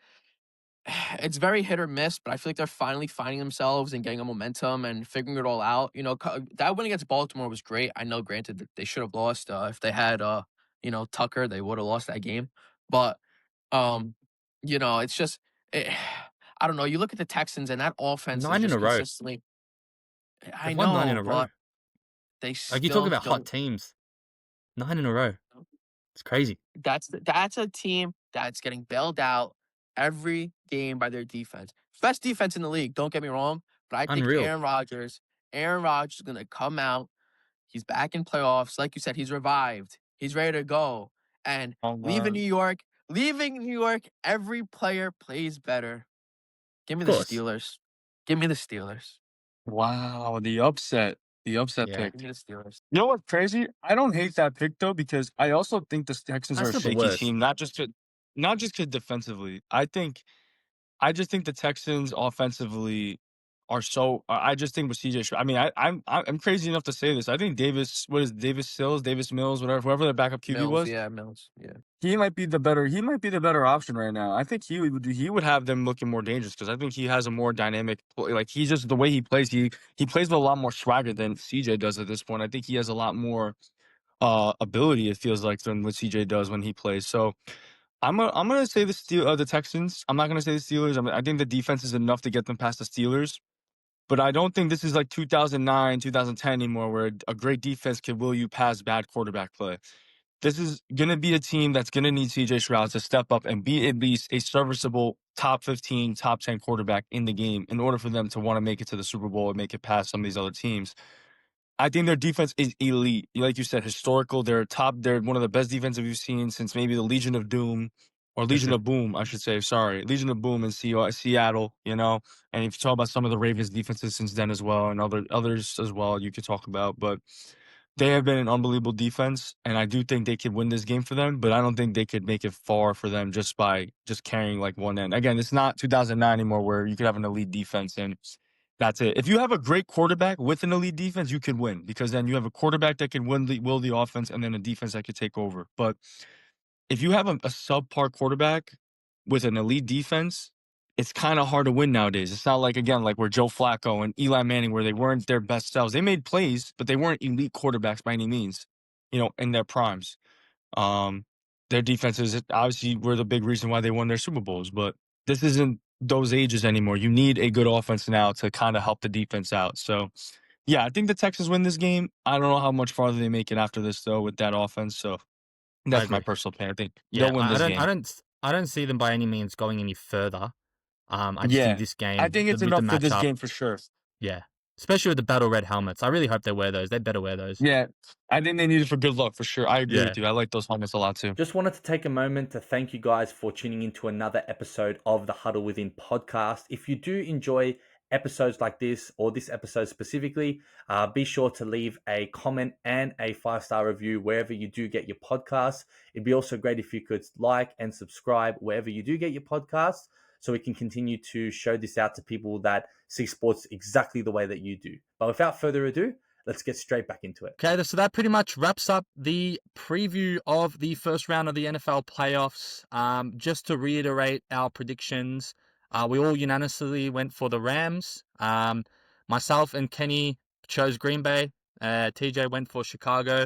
it's very hit or miss, but I feel like they're finally finding themselves and getting a momentum and figuring it all out. You know, that win against Baltimore was great. I know, granted, that they should have lost. If they had, Tucker, they would have lost that game. But, um, it's just, eh, I don't know. You look at the Texans and that offense is 9 in just a row. consistently. I They've won 9 in know, a row. but they Like you talk still about hot don't. teams, 9 in a row. It's crazy. That's a team that's getting bailed out every game by their defense. Best defense in the league, don't get me wrong, but I think Unreal. Aaron Rodgers is gonna come out. He's back in playoffs. Like you said, he's revived. He's ready to go. And Oh, leaving man. New York, every player plays better. Give me Of the course. Steelers. Give me the Steelers. Wow, the upset Yeah. pick. Give me the Steelers. You know what's crazy? I don't hate that pick though because I also think the Texans are That's a not the shaky worst. team, not just 'cause defensively. I just think the Texans offensively are so. I just think with CJ Stroud. I mean, I'm crazy enough to say this. I think Davis Mills, whatever, whoever the backup QB Mills, was, yeah, Mills. Yeah. he might be the better option right now. I think he would have them looking more dangerous because I think he has a more dynamic like he's just the way he plays. He plays with a lot more swagger than CJ does at this point. I think he has a lot more ability. It feels like than what CJ does when he plays. So I'm gonna say the Texans. I'm not gonna say the Steelers. I think the defense is enough to get them past the Steelers. But I don't think this is like 2009, 2010 anymore, where a great defense can will you past bad quarterback play. This is going to be a team that's going to need CJ Stroud to step up and be at least a serviceable top 15, top 10 quarterback in the game in order for them to want to make it to the Super Bowl and make it past some of these other teams. I think their defense is elite. Like you said, historical. They're one of the best defenses we've seen since maybe the Legion of Doom or Legion of Boom, I should say. Sorry. Legion of Boom in Seattle, you know. And if you talk about some of the Ravens defenses since then as well and others as well, you could talk about. But they have been an unbelievable defense, and I do think they could win this game for them, but I don't think they could make it far for them just by just carrying like one end. Again, it's not 2009 anymore where you could have an elite defense and that's it. If you have a great quarterback with an elite defense, you could win because then you have a quarterback that can will the offense and then a defense that could take over. But if you have a subpar quarterback with an elite defense, it's kind of hard to win nowadays. It's not like, again, like where Joe Flacco and Eli Manning, where they weren't their best selves. They made plays, but they weren't elite quarterbacks by any means, in their primes. Their defenses obviously were the big reason why they won their Super Bowls, but this isn't those ages anymore. You need a good offense now to kind of help the defense out. So, yeah, I think the Texans win this game. I don't know how much farther they make it after this, though, with that offense. So, I that's my agree. personal opinion. I think Yeah, they'll win this game. I don't see them by any means going any further. I just Yeah, think this game, I think it's with the enough for this matchup, game for sure. yeah, especially with the battle red helmets. I really hope they wear those. They better wear those. Yeah, I think they need it for good luck for sure. I agree Yeah. with you. I like those helmets a lot too. Just wanted to take a moment to thank you guys for tuning into another episode of the Huddle Within podcast. If you do enjoy episodes like this, or this episode specifically, be sure to leave a comment and a 5-star review wherever you do get your podcasts. It'd be also great if you could like and subscribe wherever you do get your podcasts, so we can continue to show this out to people that see sports exactly the way that you do. But without further ado, let's get straight back into it. Okay, so that pretty much wraps up the preview of the first round of the NFL playoffs. Just to reiterate our predictions, we all unanimously went for the Rams. Myself and Kenny chose Green Bay. TJ went for Chicago.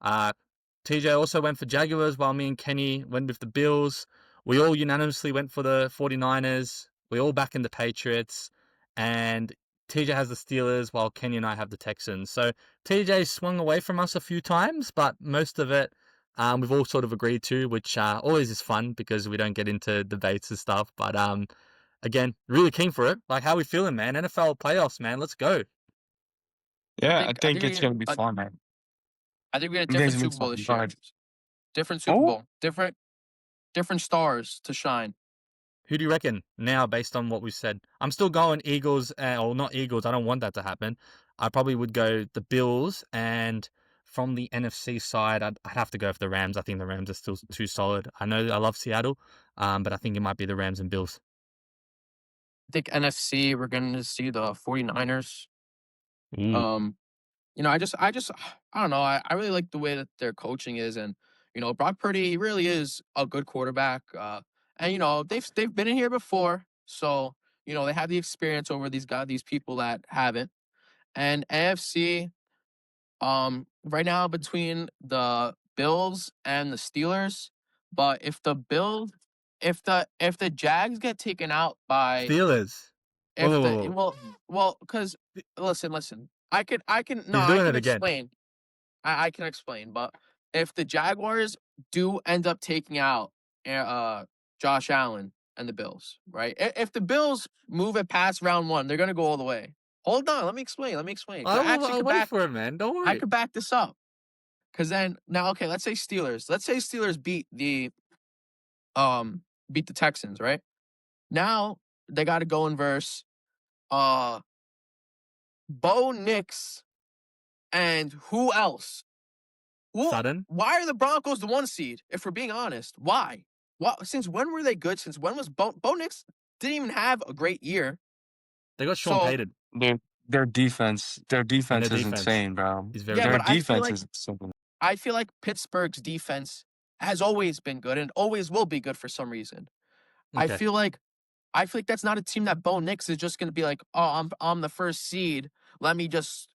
TJ also went for Jaguars, while me and Kenny went with the Bills. We all unanimously went for the 49ers. We all back in the Patriots. and TJ has the Steelers, while Kenny and I have the Texans. So TJ swung away from us a few times, but most of it we've all sort of agreed to, which always is fun because we don't get into debates and stuff. But again, really keen for it. Like, how we feeling, man? NFL playoffs, man. Let's go. Yeah, I think it's gonna be fun, man. I think we had a different Super Bowl this year. Different Super Bowl. Different stars to shine. Who do you reckon now, based on what we've said? I'm still going Eagles, or not Eagles. I don't want that to happen. I probably would go the Bills, and from the NFC side, I'd have to go for the Rams. I think the Rams are still too solid. I know I love Seattle, but I think it might be the Rams and Bills. I think NFC, we're going to see the 49ers. Ooh. You know, I don't know. I really like the way that their coaching is, and you know, Brock Purdy, he really is a good quarterback. And you know, they've been in here before, so you know they have the experience over these people that haven't. And AFC, right now between the Bills and the Steelers, but if the Jags get taken out by Steelers. because listen, I can again. I can explain, but if the Jaguars do end up taking out Josh Allen and the Bills, right? If the Bills move it past round 1, they're gonna go all the way. Hold on, let me explain. I'll wait for it, man. Don't worry. I could back this up. Cause then now, okay, let's say Steelers beat the Texans, right? Now they got to go and verse Bo Nix and who else? Sutton? Why are the Broncos the 1 seed? If we're being honest, why? Since when were they good? Since when was Bo Nix didn't even have a great year? They got Sean Payton. Their defense is insane, bro. Their defense is insane. I feel like Pittsburgh's defense has always been good and always will be good for some reason. Okay. I feel like that's not a team that Bo Nix is just going to be like, oh, I'm the 1st seed. Let me just,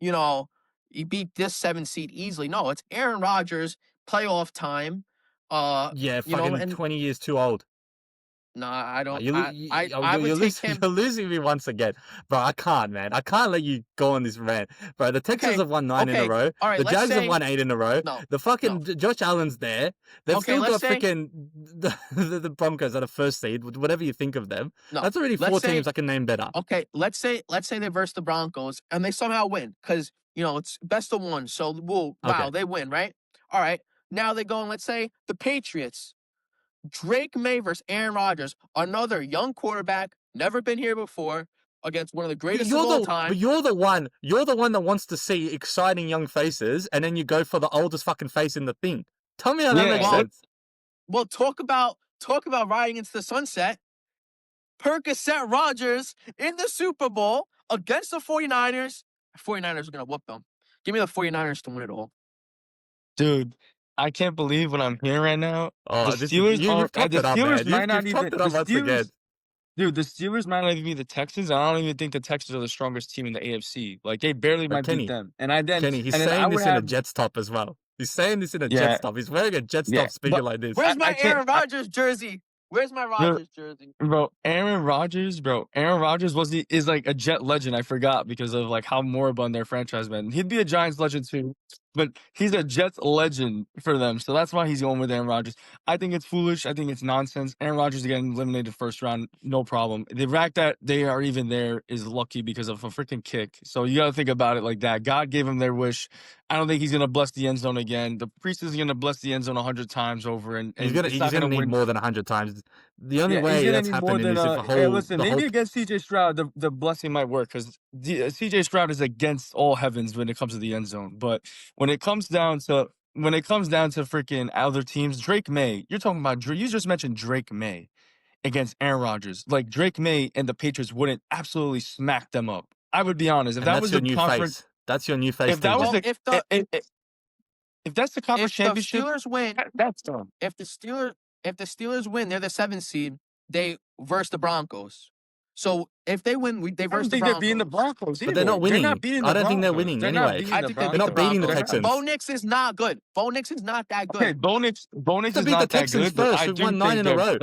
you know, you beat this 7 seed easily. No, it's Aaron Rodgers, playoff time. Yeah, fucking 20 years too old. No, I don't. You're losing me once again, bro. I can't, man. I can't let you go on this rant, bro. The Texans have won 9 in a row. All right, the Jags have won 8 in a row. No, the fucking Josh Allen's there. They've still got freaking the Broncos at a 1st seed. Whatever you think of them, that's already 4 teams I can name better. Okay, let's say they verse the Broncos and they somehow win because you know it's best of 1. So wow, they win, right? All right, now they go and let's say the Patriots. Drake May versus Aaron Rodgers, another young quarterback, never been here before, against one of the greatest of all time. But you're the one that wants to see exciting young faces, and then you go for the oldest fucking face in the thing. Tell me how that makes sense. Well, talk about riding into the sunset. Percocet Rodgers in the Super Bowl against the 49ers. The 49ers are going to whoop them. Give me the 49ers to win it all. Dude, I can't believe what I'm hearing right now. The Steelers might not even. Dude, the Steelers might not even be the Texans. I don't even think the Texans are the strongest team in the AFC. Like they barely might beat them. Kenny, he's saying this in a Jets top as well. He's saying this in a Jets top. He's wearing a Jets top speaking like this. Where's my Aaron Rodgers jersey? Where's my Rodgers jersey? Bro, Aaron Rodgers is like a Jet legend. I forgot because of like how moribund their franchise been. He'd be a Giants legend too, but he's a Jets legend for them. So that's why he's going with Aaron Rodgers. I think it's foolish. I think it's nonsense. Aaron Rodgers getting eliminated 1st round, no problem. The fact that they are even there is lucky because of a freaking kick. So you got to think about it like that. God gave him their wish. I don't think he's going to bless the end zone again. The priest is going to bless the end zone 100 times over. And he's going to need more than 100 times. The only way that's happening is if a whole... maybe against CJ Stroud, the blessing might work because CJ Stroud is against all heavens when it comes to the end zone. But when it comes down to freaking other teams, Drake May, you're talking about, you just mentioned Drake May against Aaron Rodgers. Like Drake May and the Patriots wouldn't absolutely smack them up. I would be honest. If that was the conference... That's your new face. If that was if that's the conference championship, the Steelers win. That's done. If the Steelers win, they're the 7th seed. They verse the Broncos. So if they win, they verse the Broncos. They're beating the Broncos, but they're not winning. I don't think they're winning anyway. I think they're not beating the Texans. Bo Nix is not good. Bo Nix is not that good. Okay, Bo Nix is not that good. First. We've won 9 in a row.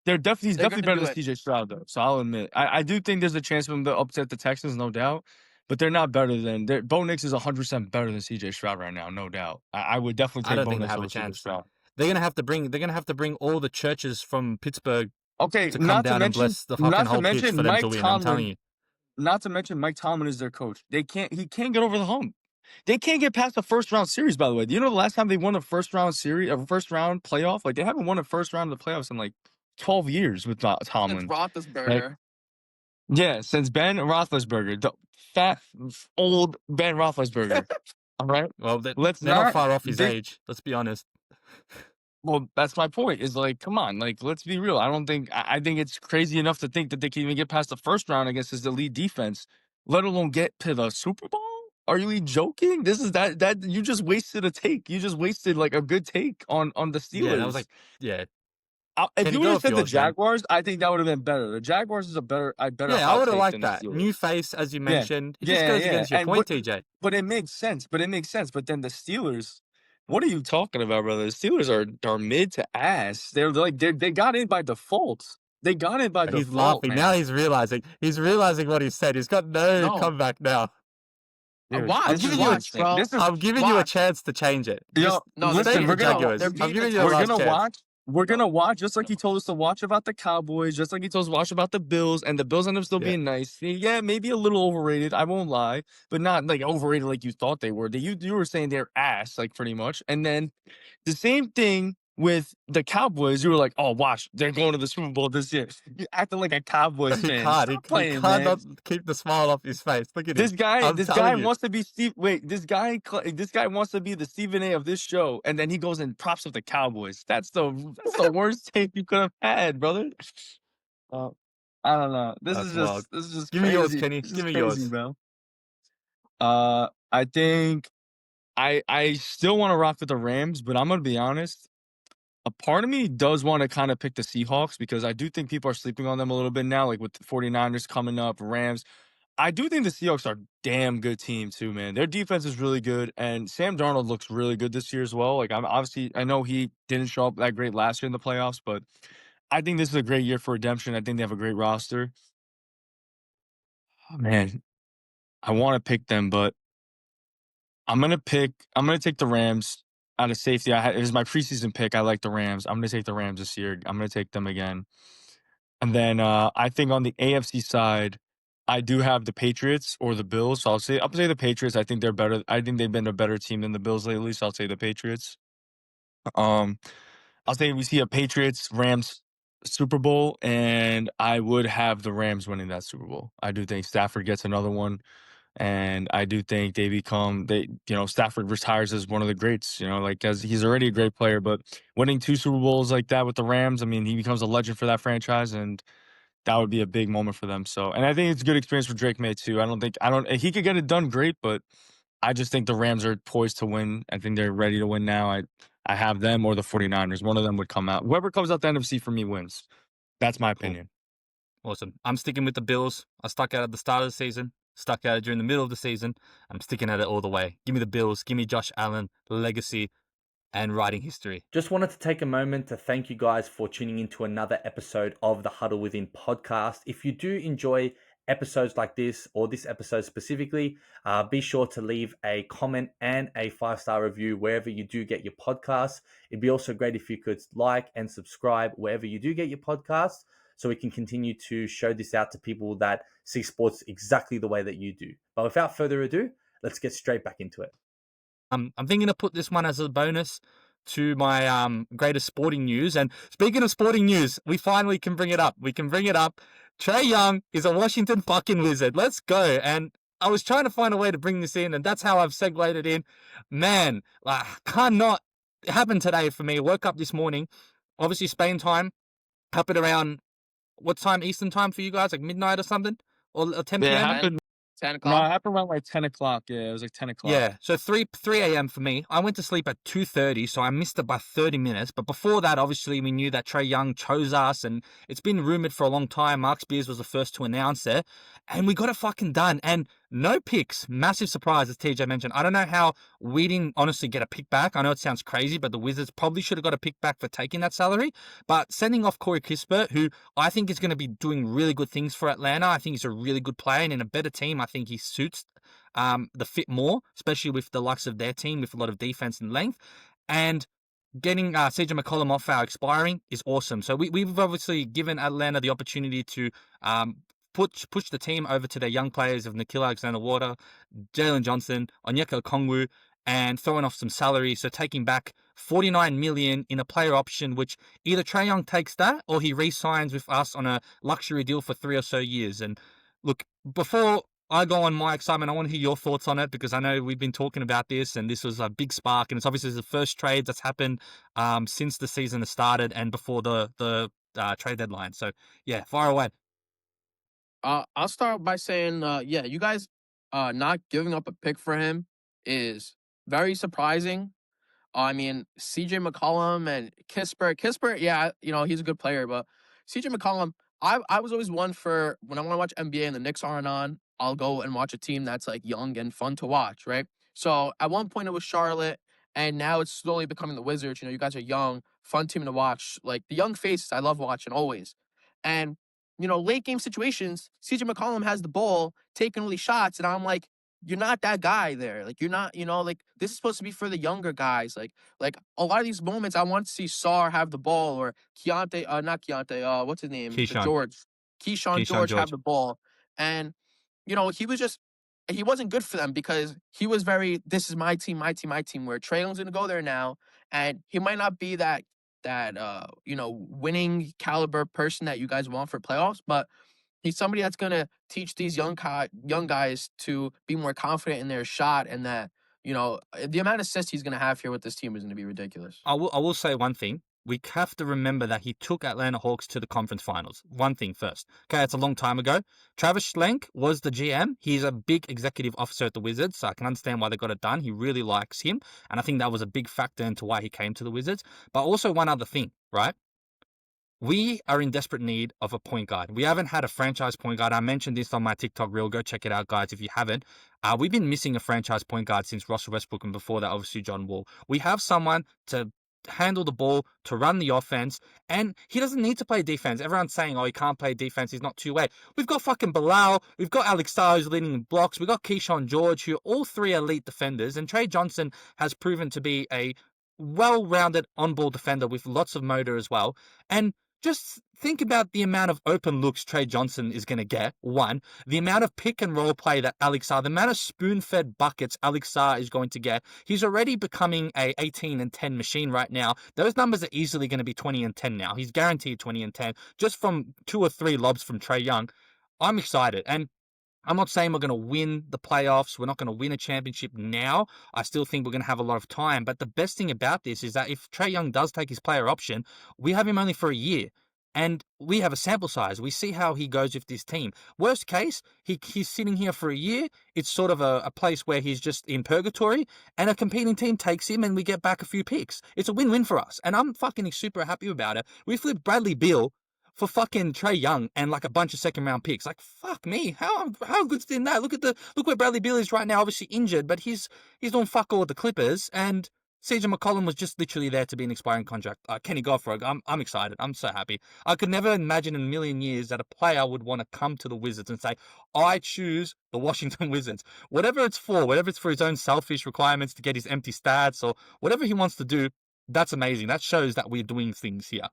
He's They're definitely gonna better do than it. C.J. Stroud, though. So I'll admit, I do think there's a chance for them to upset the Texans, no doubt. But they're not better than Bo Nix is 100% better than C.J. Stroud right now, no doubt. I would definitely I take don't Bo think they Nix have a over C.J. chance. Stroud. They're gonna have to bring all the churches from Pittsburgh Okay, to come down and bless the fucking whole pitch for them to win. I'm telling you. Not to mention Mike Tomlin is their coach. He can't get over the hump. They can't get past the first round series, by the way. Do you know the last time they won a first round series, a first round playoff? Like, they haven't won a first round of the playoffs in like 12 years with Since Tomlin. Like, Roethlisberger. yeah, since Ben Roethlisberger, the fat, old Ben Roethlisberger. All right? Well, they're Let's not far off his they- age. Let's be honest. Well, that's my point. Is like, come on, like, let's be real. I think it's crazy enough to think that they can even get past the first round against his elite defense, let alone get to the Super Bowl. Are you joking? This is that you just wasted a take. You just wasted like a good take on the Steelers. Yeah, that was like, yeah. If Can you you would go have with said the yours, man? Jaguars, I think that would have been better. The Jaguars is a better Yeah, I hot would have take liked than the that. Steelers. New face, as you Yeah. mentioned. It just Yeah, goes yeah. against your And point, TJ. But it makes sense. But then the Steelers, what are you talking about, brother? The Steelers are mid to ass. They got in by default. They got in by He's default, laughing. man. Now he's realizing what he said. He's got no No. comeback now. Dude, Watch, this is giving you a insane. bro. This is I'm giving you a Watch. chance to change it. Yo, Just No, listen, stay with we're the gonna Jaguars. they're I'm beating giving the you a we're last gonna chance. watch. We're gonna watch just like he told us to watch about the Cowboys, just like he told us to watch about the Bills, and the Bills end up still Yeah. being nice. Yeah, maybe a little overrated. I won't lie, but not like overrated like you thought they were. You were saying they're ass, like pretty much. And then the same thing with the Cowboys. You were like, oh, watch, they're going to the Super Bowl this year. You acting like a Cowboys He fan. can't. Stop He playing, man. cannot keep the smile off his face. Look at This him. guy, I'm this guy telling you. wants to be Steve. Wait, this guy wants to be the Stephen A. of this show, and then he goes and props up the Cowboys. That's the worst take you could have had, brother. I don't know. That's wild. This is just Give me yours, crazy. Kenny. This is Give me crazy, yours. bro. I think I still want to rock with the Rams, but I'm gonna be honest. A part of me does want to kind of pick the Seahawks because I do think people are sleeping on them a little bit now, like with the 49ers coming up, Rams. I do think the Seahawks are a damn good team too, man. Their defense is really good, and Sam Darnold looks really good this year as well. Like, I know he didn't show up that great last year in the playoffs, but I think this is a great year for redemption. I think they have a great roster. Oh, man, I want to pick them, but I'm gonna take the Rams out of safety. It was my preseason pick. I like the Rams. I'm gonna take the Rams this year. I'm gonna take them again. And then I think on the AFC side, I do have the Patriots or the Bills. So I'll say the Patriots. I think they're better. I think they've been a better team than the Bills lately. So I'll say the Patriots. I'll say we see a Patriots Rams Super Bowl, and I would have the Rams winning that Super Bowl. I do think Stafford gets another one. And I do think Stafford retires as one of the greats, like, as he's already a great player, but winning 2 Super Bowls like that with the Rams, I mean, he becomes a legend for that franchise, and that would be a big moment for them. So, and I think it's a good experience for Drake May too. He could get it done great, but I just think the Rams are poised to win. I think they're ready to win now. I have them or the 49ers. One of them would come out. Whoever comes out the NFC for me wins. That's my opinion. Awesome. I'm sticking with the Bills. I stuck out at the start of the season. Stuck at it during the middle of the season. I'm sticking at it all the way. Give me the Bills. Give me Josh Allen, legacy, and writing history. Just wanted to take a moment to thank you guys for tuning into another episode of the Huddle Within podcast. If you do enjoy episodes like this, or this episode specifically, be sure to leave a comment and a 5-star review wherever you do get your podcasts. It'd be also great if you could like and subscribe wherever you do get your podcasts, so we can continue to show this out to people that see sports exactly the way that you do. But without further ado, let's get straight back into it. I'm thinking to put this one as a bonus to my greatest sporting news. And speaking of sporting news, we finally can bring it up. Trae Young is a Washington fucking Wizard. Let's go. And I was trying to find a way to bring this in, and that's how I've segued it in. Man, cannot happen today for me. Woke up this morning, obviously Spain time, happened around, what time Eastern time for you guys? Like midnight or something? Or 10 p.m.? Yeah, it happened. 10 No, o'clock. it happened around like 10 o'clock. Yeah, it was like 10 o'clock. Yeah, so 3 a.m. for me. I went to sleep at 2:30, so I missed it by 30 minutes. But before that, obviously, we knew that Trae Young chose us, and it's been rumored for a long time. Mark Spears was the first to announce it, and we got it fucking done. And No picks. Massive surprise, as TJ mentioned. I don't know how we didn't honestly get a pick back. I know it sounds crazy, but the Wizards probably should have got a pick back for taking that salary. But sending off Corey Kispert, who I think is going to be doing really good things for Atlanta. I think he's a really good player, and in a better team, I think he suits the fit more, especially with the likes of their team with a lot of defense and length. And getting CJ McCollum off our expiring is awesome. So we've obviously given Atlanta the opportunity to push the team over to their young players of Nickeil Alexander-Walker, Jalen Johnson, Onyeka Okongwu, and throwing off some salary. So taking back $49 million in a player option, which either Trae Young takes that or he re-signs with us on a luxury deal for 3 or so years. And look, before I go on my excitement, I want to hear your thoughts on it because I know we've been talking about this and this was a big spark. And it's obviously the first trade that's happened since the season has started and before the trade deadline. So yeah, fire away. I'll start by saying, yeah, you guys not giving up a pick for him is very surprising. I mean, CJ McCollum and Kispert, yeah, he's a good player, but CJ McCollum, I was always one for when I want to watch NBA and the Knicks aren't on, I'll go and watch a team that's like young and fun to watch, right? So at one point it was Charlotte, and now it's slowly becoming the Wizards. You guys are young, fun team to watch. Like the young faces, I love watching always. And late game situations, CJ McCollum has the ball, taking all these shots, and I'm like, you're not that guy there. Like you're not, like this is supposed to be for the younger guys. Like a lot of these moments, I want to see Sar have the ball or not Keontae, what's his name? Keyshawn. Keyshawn George have the ball. And, he wasn't good for them because he was this is my team, my team, my team, where Trae Young's going to go there now. And he might not be that winning caliber person that you guys want for playoffs, but he's somebody that's going to teach these young guys to be more confident in their shot, and that, the amount of assists he's going to have here with this team is going to be ridiculous. I will say one thing. We have to remember that he took Atlanta Hawks to the conference finals. One thing first. Okay, it's a long time ago. Travis Schlenk was the GM. He's a big executive officer at the Wizards, so I can understand why they got it done. He really likes him, and I think that was a big factor into why he came to the Wizards. But also one other thing, right? We are in desperate need of a point guard. We haven't had a franchise point guard. I mentioned this on my TikTok reel. Go check it out, guys, if you haven't. We've been missing a franchise point guard since Russell Westbrook, and before that, obviously, John Wall. We have someone to handle the ball, to run the offense, and he doesn't need to play defense. Everyone's saying, he can't play defense, he's not two-way. We've got fucking Bilal, we've got Alex Sar who's leading in blocks, we've got Keyshawn George, who are all three elite defenders, and Trae Johnson has proven to be a well-rounded on-ball defender with lots of motor as well. And just think about the amount of open looks Trae Johnson is going to get, one. The amount of pick and roll play that Alex Sar, the amount of spoon-fed buckets Alex Sar is going to get. He's already becoming a 18 and 10 machine right now. Those numbers are easily going to be 20 and 10 now. He's guaranteed 20 and 10 just from 2 or 3 lobs from Trae Young. I'm excited. And I'm not saying we're going to win the playoffs. We're not going to win a championship now. I still think we're going to have a lot of time. But the best thing about this is that if Trae Young does take his player option, we have him only for a year. And we have a sample size. We see how he goes with this team. Worst case, he's sitting here for a year. It's sort of a place where he's just in purgatory, and a competing team takes him and we get back a few picks. It's a win-win for us. And I'm fucking super happy about it. We flipped Bradley Beal for fucking Trae Young and like a bunch of second-round picks. Like, fuck me. How good's in that? Look where Bradley Beal is right now, obviously injured, but he's doing fuck all with the Clippers, and CJ McCollum was just literally there to be an expiring contract. Kenny Goffroy, I'm excited. I'm so happy. I could never imagine in a million years that a player would want to come to the Wizards and say, I choose the Washington Wizards. Whatever it's for his own selfish requirements to get his empty stats or whatever he wants to do, that's amazing. That shows that we're doing things here.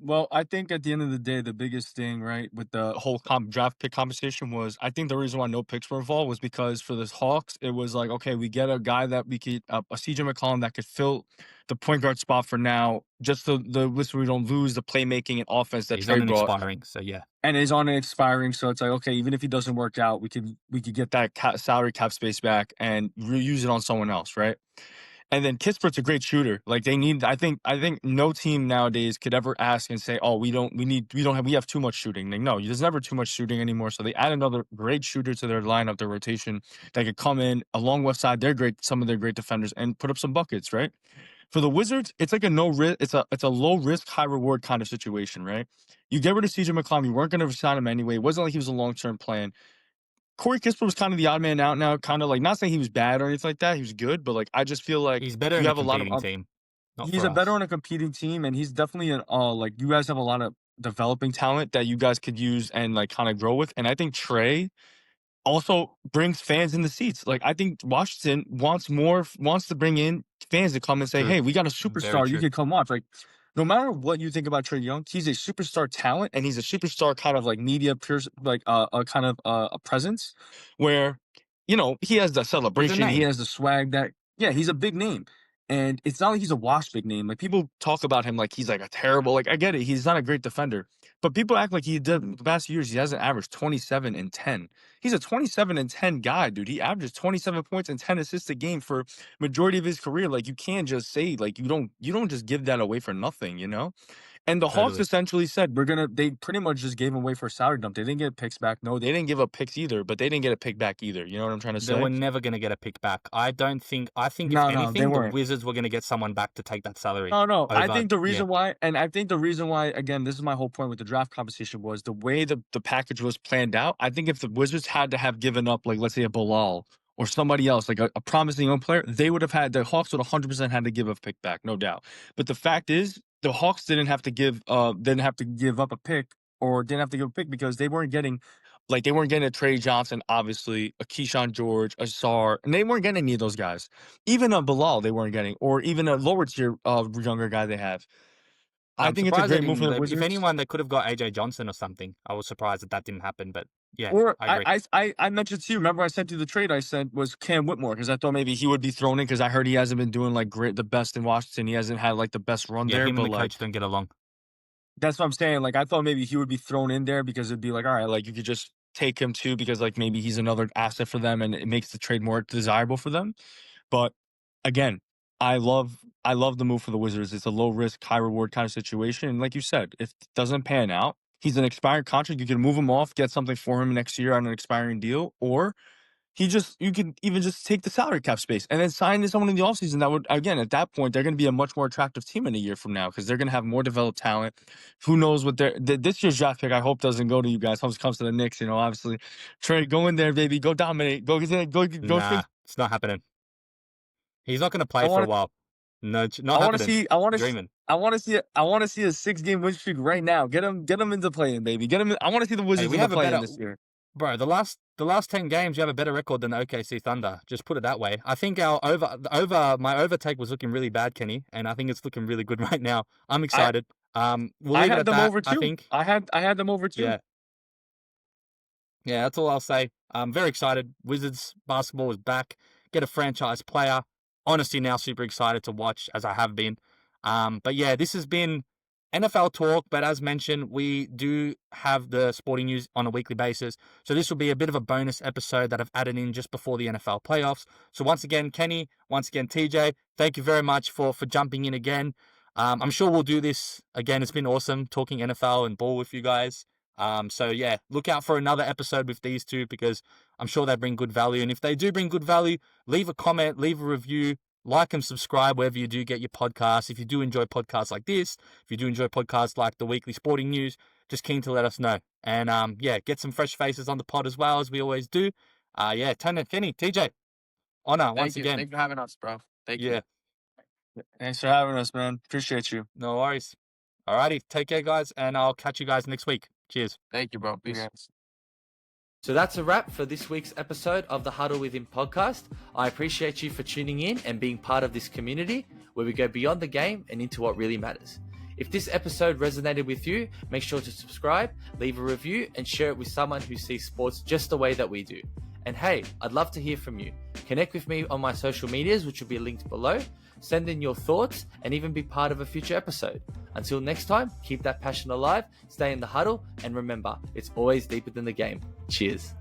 Well, I think at the end of the day, the biggest thing, right, with the whole draft pick conversation was, I think the reason why no picks were involved was because for the Hawks, it was like, okay, we get a guy that we could, a CJ McCollum that could fill the point guard spot for now, just so we don't lose the playmaking and offense that he's Trae on brought. expiring, so yeah. And he's on an expiring, so it's like, okay, even if he doesn't work out, we could get that salary cap space back and reuse it on someone else, right? And then Kispert's a great shooter. Like they need, I think no team nowadays could ever ask and say, oh, we have too much shooting. Like, no, there's never too much shooting anymore. So they add another great shooter to their lineup, their rotation that could come in along West Side. Some of their great defenders and put up some buckets, right? For the Wizards, it's like a no risk, it's a low risk, high reward kind of situation, right? You get rid of CJ McCollum, you weren't going to sign him anyway. It wasn't like he was a long-term plan. Corey Kispert was kind of the odd man out now, kind of like not saying he was bad or anything like that. He was good, but like I just feel like He's better you in a have a lot competing of team. Not he's for a better us. on a competing team, and he's definitely an like you guys have a lot of developing talent that you guys could use and like kind of grow with. And I think Trae also brings fans in the seats. Like I think Washington wants to bring in fans to come and say, True. "Hey, we got a Very superstar. You true. can come watch." Like no matter what you think about Trae Young, he's a superstar talent, and he's a superstar kind of like media like a kind of a presence where he has the He's a celebration, he name. has the swag that he's a big name. And it's not like he's a wash big name. Like people talk about him like he's like a terrible, like I get it, he's not a great defender. But people act like he did the past years, he hasn't averaged 27 and 10. He's a 27 and 10 guy, dude. He averages 27 points and 10 assists a game for majority of his career. Like you can't just say like you don't just give that away for nothing. And the Hawks Totally. essentially said they pretty much just gave him away for a salary dump. They didn't get picks back. No, they didn't give up picks either, but they didn't get a pick back either. You know what I'm trying to They say? were never going to get a pick back. I think if No, they anything, the weren't. Wizards were going to get someone back to take that salary. No. I over- think the yeah. reason why, again, this is my whole point with the draft conversation, was the way the package was planned out. I think if the Wizards had to have given up, like, let's say a Bilal or somebody else, like a promising young player, the Hawks would 100% had to give a pick back, no doubt. But the fact is, the Hawks didn't have to give up a pick, or didn't have to give a pick because they weren't getting a Trae Johnson, obviously, a Keyshawn George, a Sarr, and they weren't getting any of those guys. Even a Bilal they weren't getting, or even a lower tier younger guy they have. I I'm think it's a surprised they great move for didn't. the Wizards. If anyone, they could have got AJ Johnson or something. I was surprised that didn't happen, but yeah, Or I agree. I mentioned to you, remember I sent you the trade I sent was Cam Whitmore, because I thought maybe he would be thrown in, because I heard he hasn't been doing like the best in Washington. He hasn't had like the best run Yeah, there, him but and the like coach don't get along. that's what I'm saying. Like I thought maybe he would be thrown in there because it'd be like, all right, like you could just take him too, because like maybe he's another asset for them and it makes the trade more desirable for them. But again, I love the move for the Wizards. It's a low risk, high reward kind of situation. And like you said, if it doesn't pan out, he's an expiring contract. You can move him off, get something for him next year on an expiring deal, or you could even just take the salary cap space and then sign someone in the offseason that would, again, at that point, they're going to be a much more attractive team in a year from now, because they're going to have more developed talent. Who knows what this year's draft pick, I hope, doesn't go to you guys. Hope it comes to the Knicks, obviously. Trey, go in there, baby. Go dominate. Go. Nah, it's not happening. He's not going to play for a while. No, not happening. I want Dreaming. I want to see a 6-game win streak right now. Get him into playing, baby. Get him. I want to see the Wizards in the play-in this year. Bro, the last 10 games, you have a better record than the OKC Thunder. Just put it that way. I think my overtake was looking really bad, Kenny, and I think it's looking really good right now. I'm excited. We'll leave it at that. Over too. I think I had them over too. Yeah, that's all I'll say. I'm very excited. Wizards basketball is back. Get a franchise player. Honestly, now super excited to watch, as I have been. But yeah, this has been NFL talk, but as mentioned, we do have the sporting news on a weekly basis. So this will be a bit of a bonus episode that I've added in just before the NFL playoffs. So once again, Kenny, once again, TJ, thank you very much for jumping in again. I'm sure we'll do this again. It's been awesome talking NFL and ball with you guys. So yeah, look out for another episode with these two, because I'm sure they bring good value. And if they do bring good value, leave a comment, leave a review, like and subscribe wherever you do get your podcasts. If you do enjoy podcasts like this, if you do enjoy podcasts like the weekly sporting news, just keen to let us know. And yeah, get some fresh faces on the pod as well, as we always do. Yeah, Tanner, Kenny, TJ, honor once again. Thanks for having us, bro. Thank you. Thanks for having us, man. Appreciate you. No worries. Alrighty, take care, guys, and I'll catch you guys next week. Cheers. Thank you, bro. Peace. So that's a wrap for this week's episode of the Huddle Within podcast. I appreciate you for tuning in and being part of this community where we go beyond the game and into what really matters. If this episode resonated with you, make sure to subscribe, leave a review, and share it with someone who sees sports just the way that we do. And hey, I'd love to hear from you. Connect with me on my social medias, which will be linked below. Send in your thoughts and even be part of a future episode. Until next time, keep that passion alive, stay in the huddle, and remember, it's always deeper than the game. Cheers.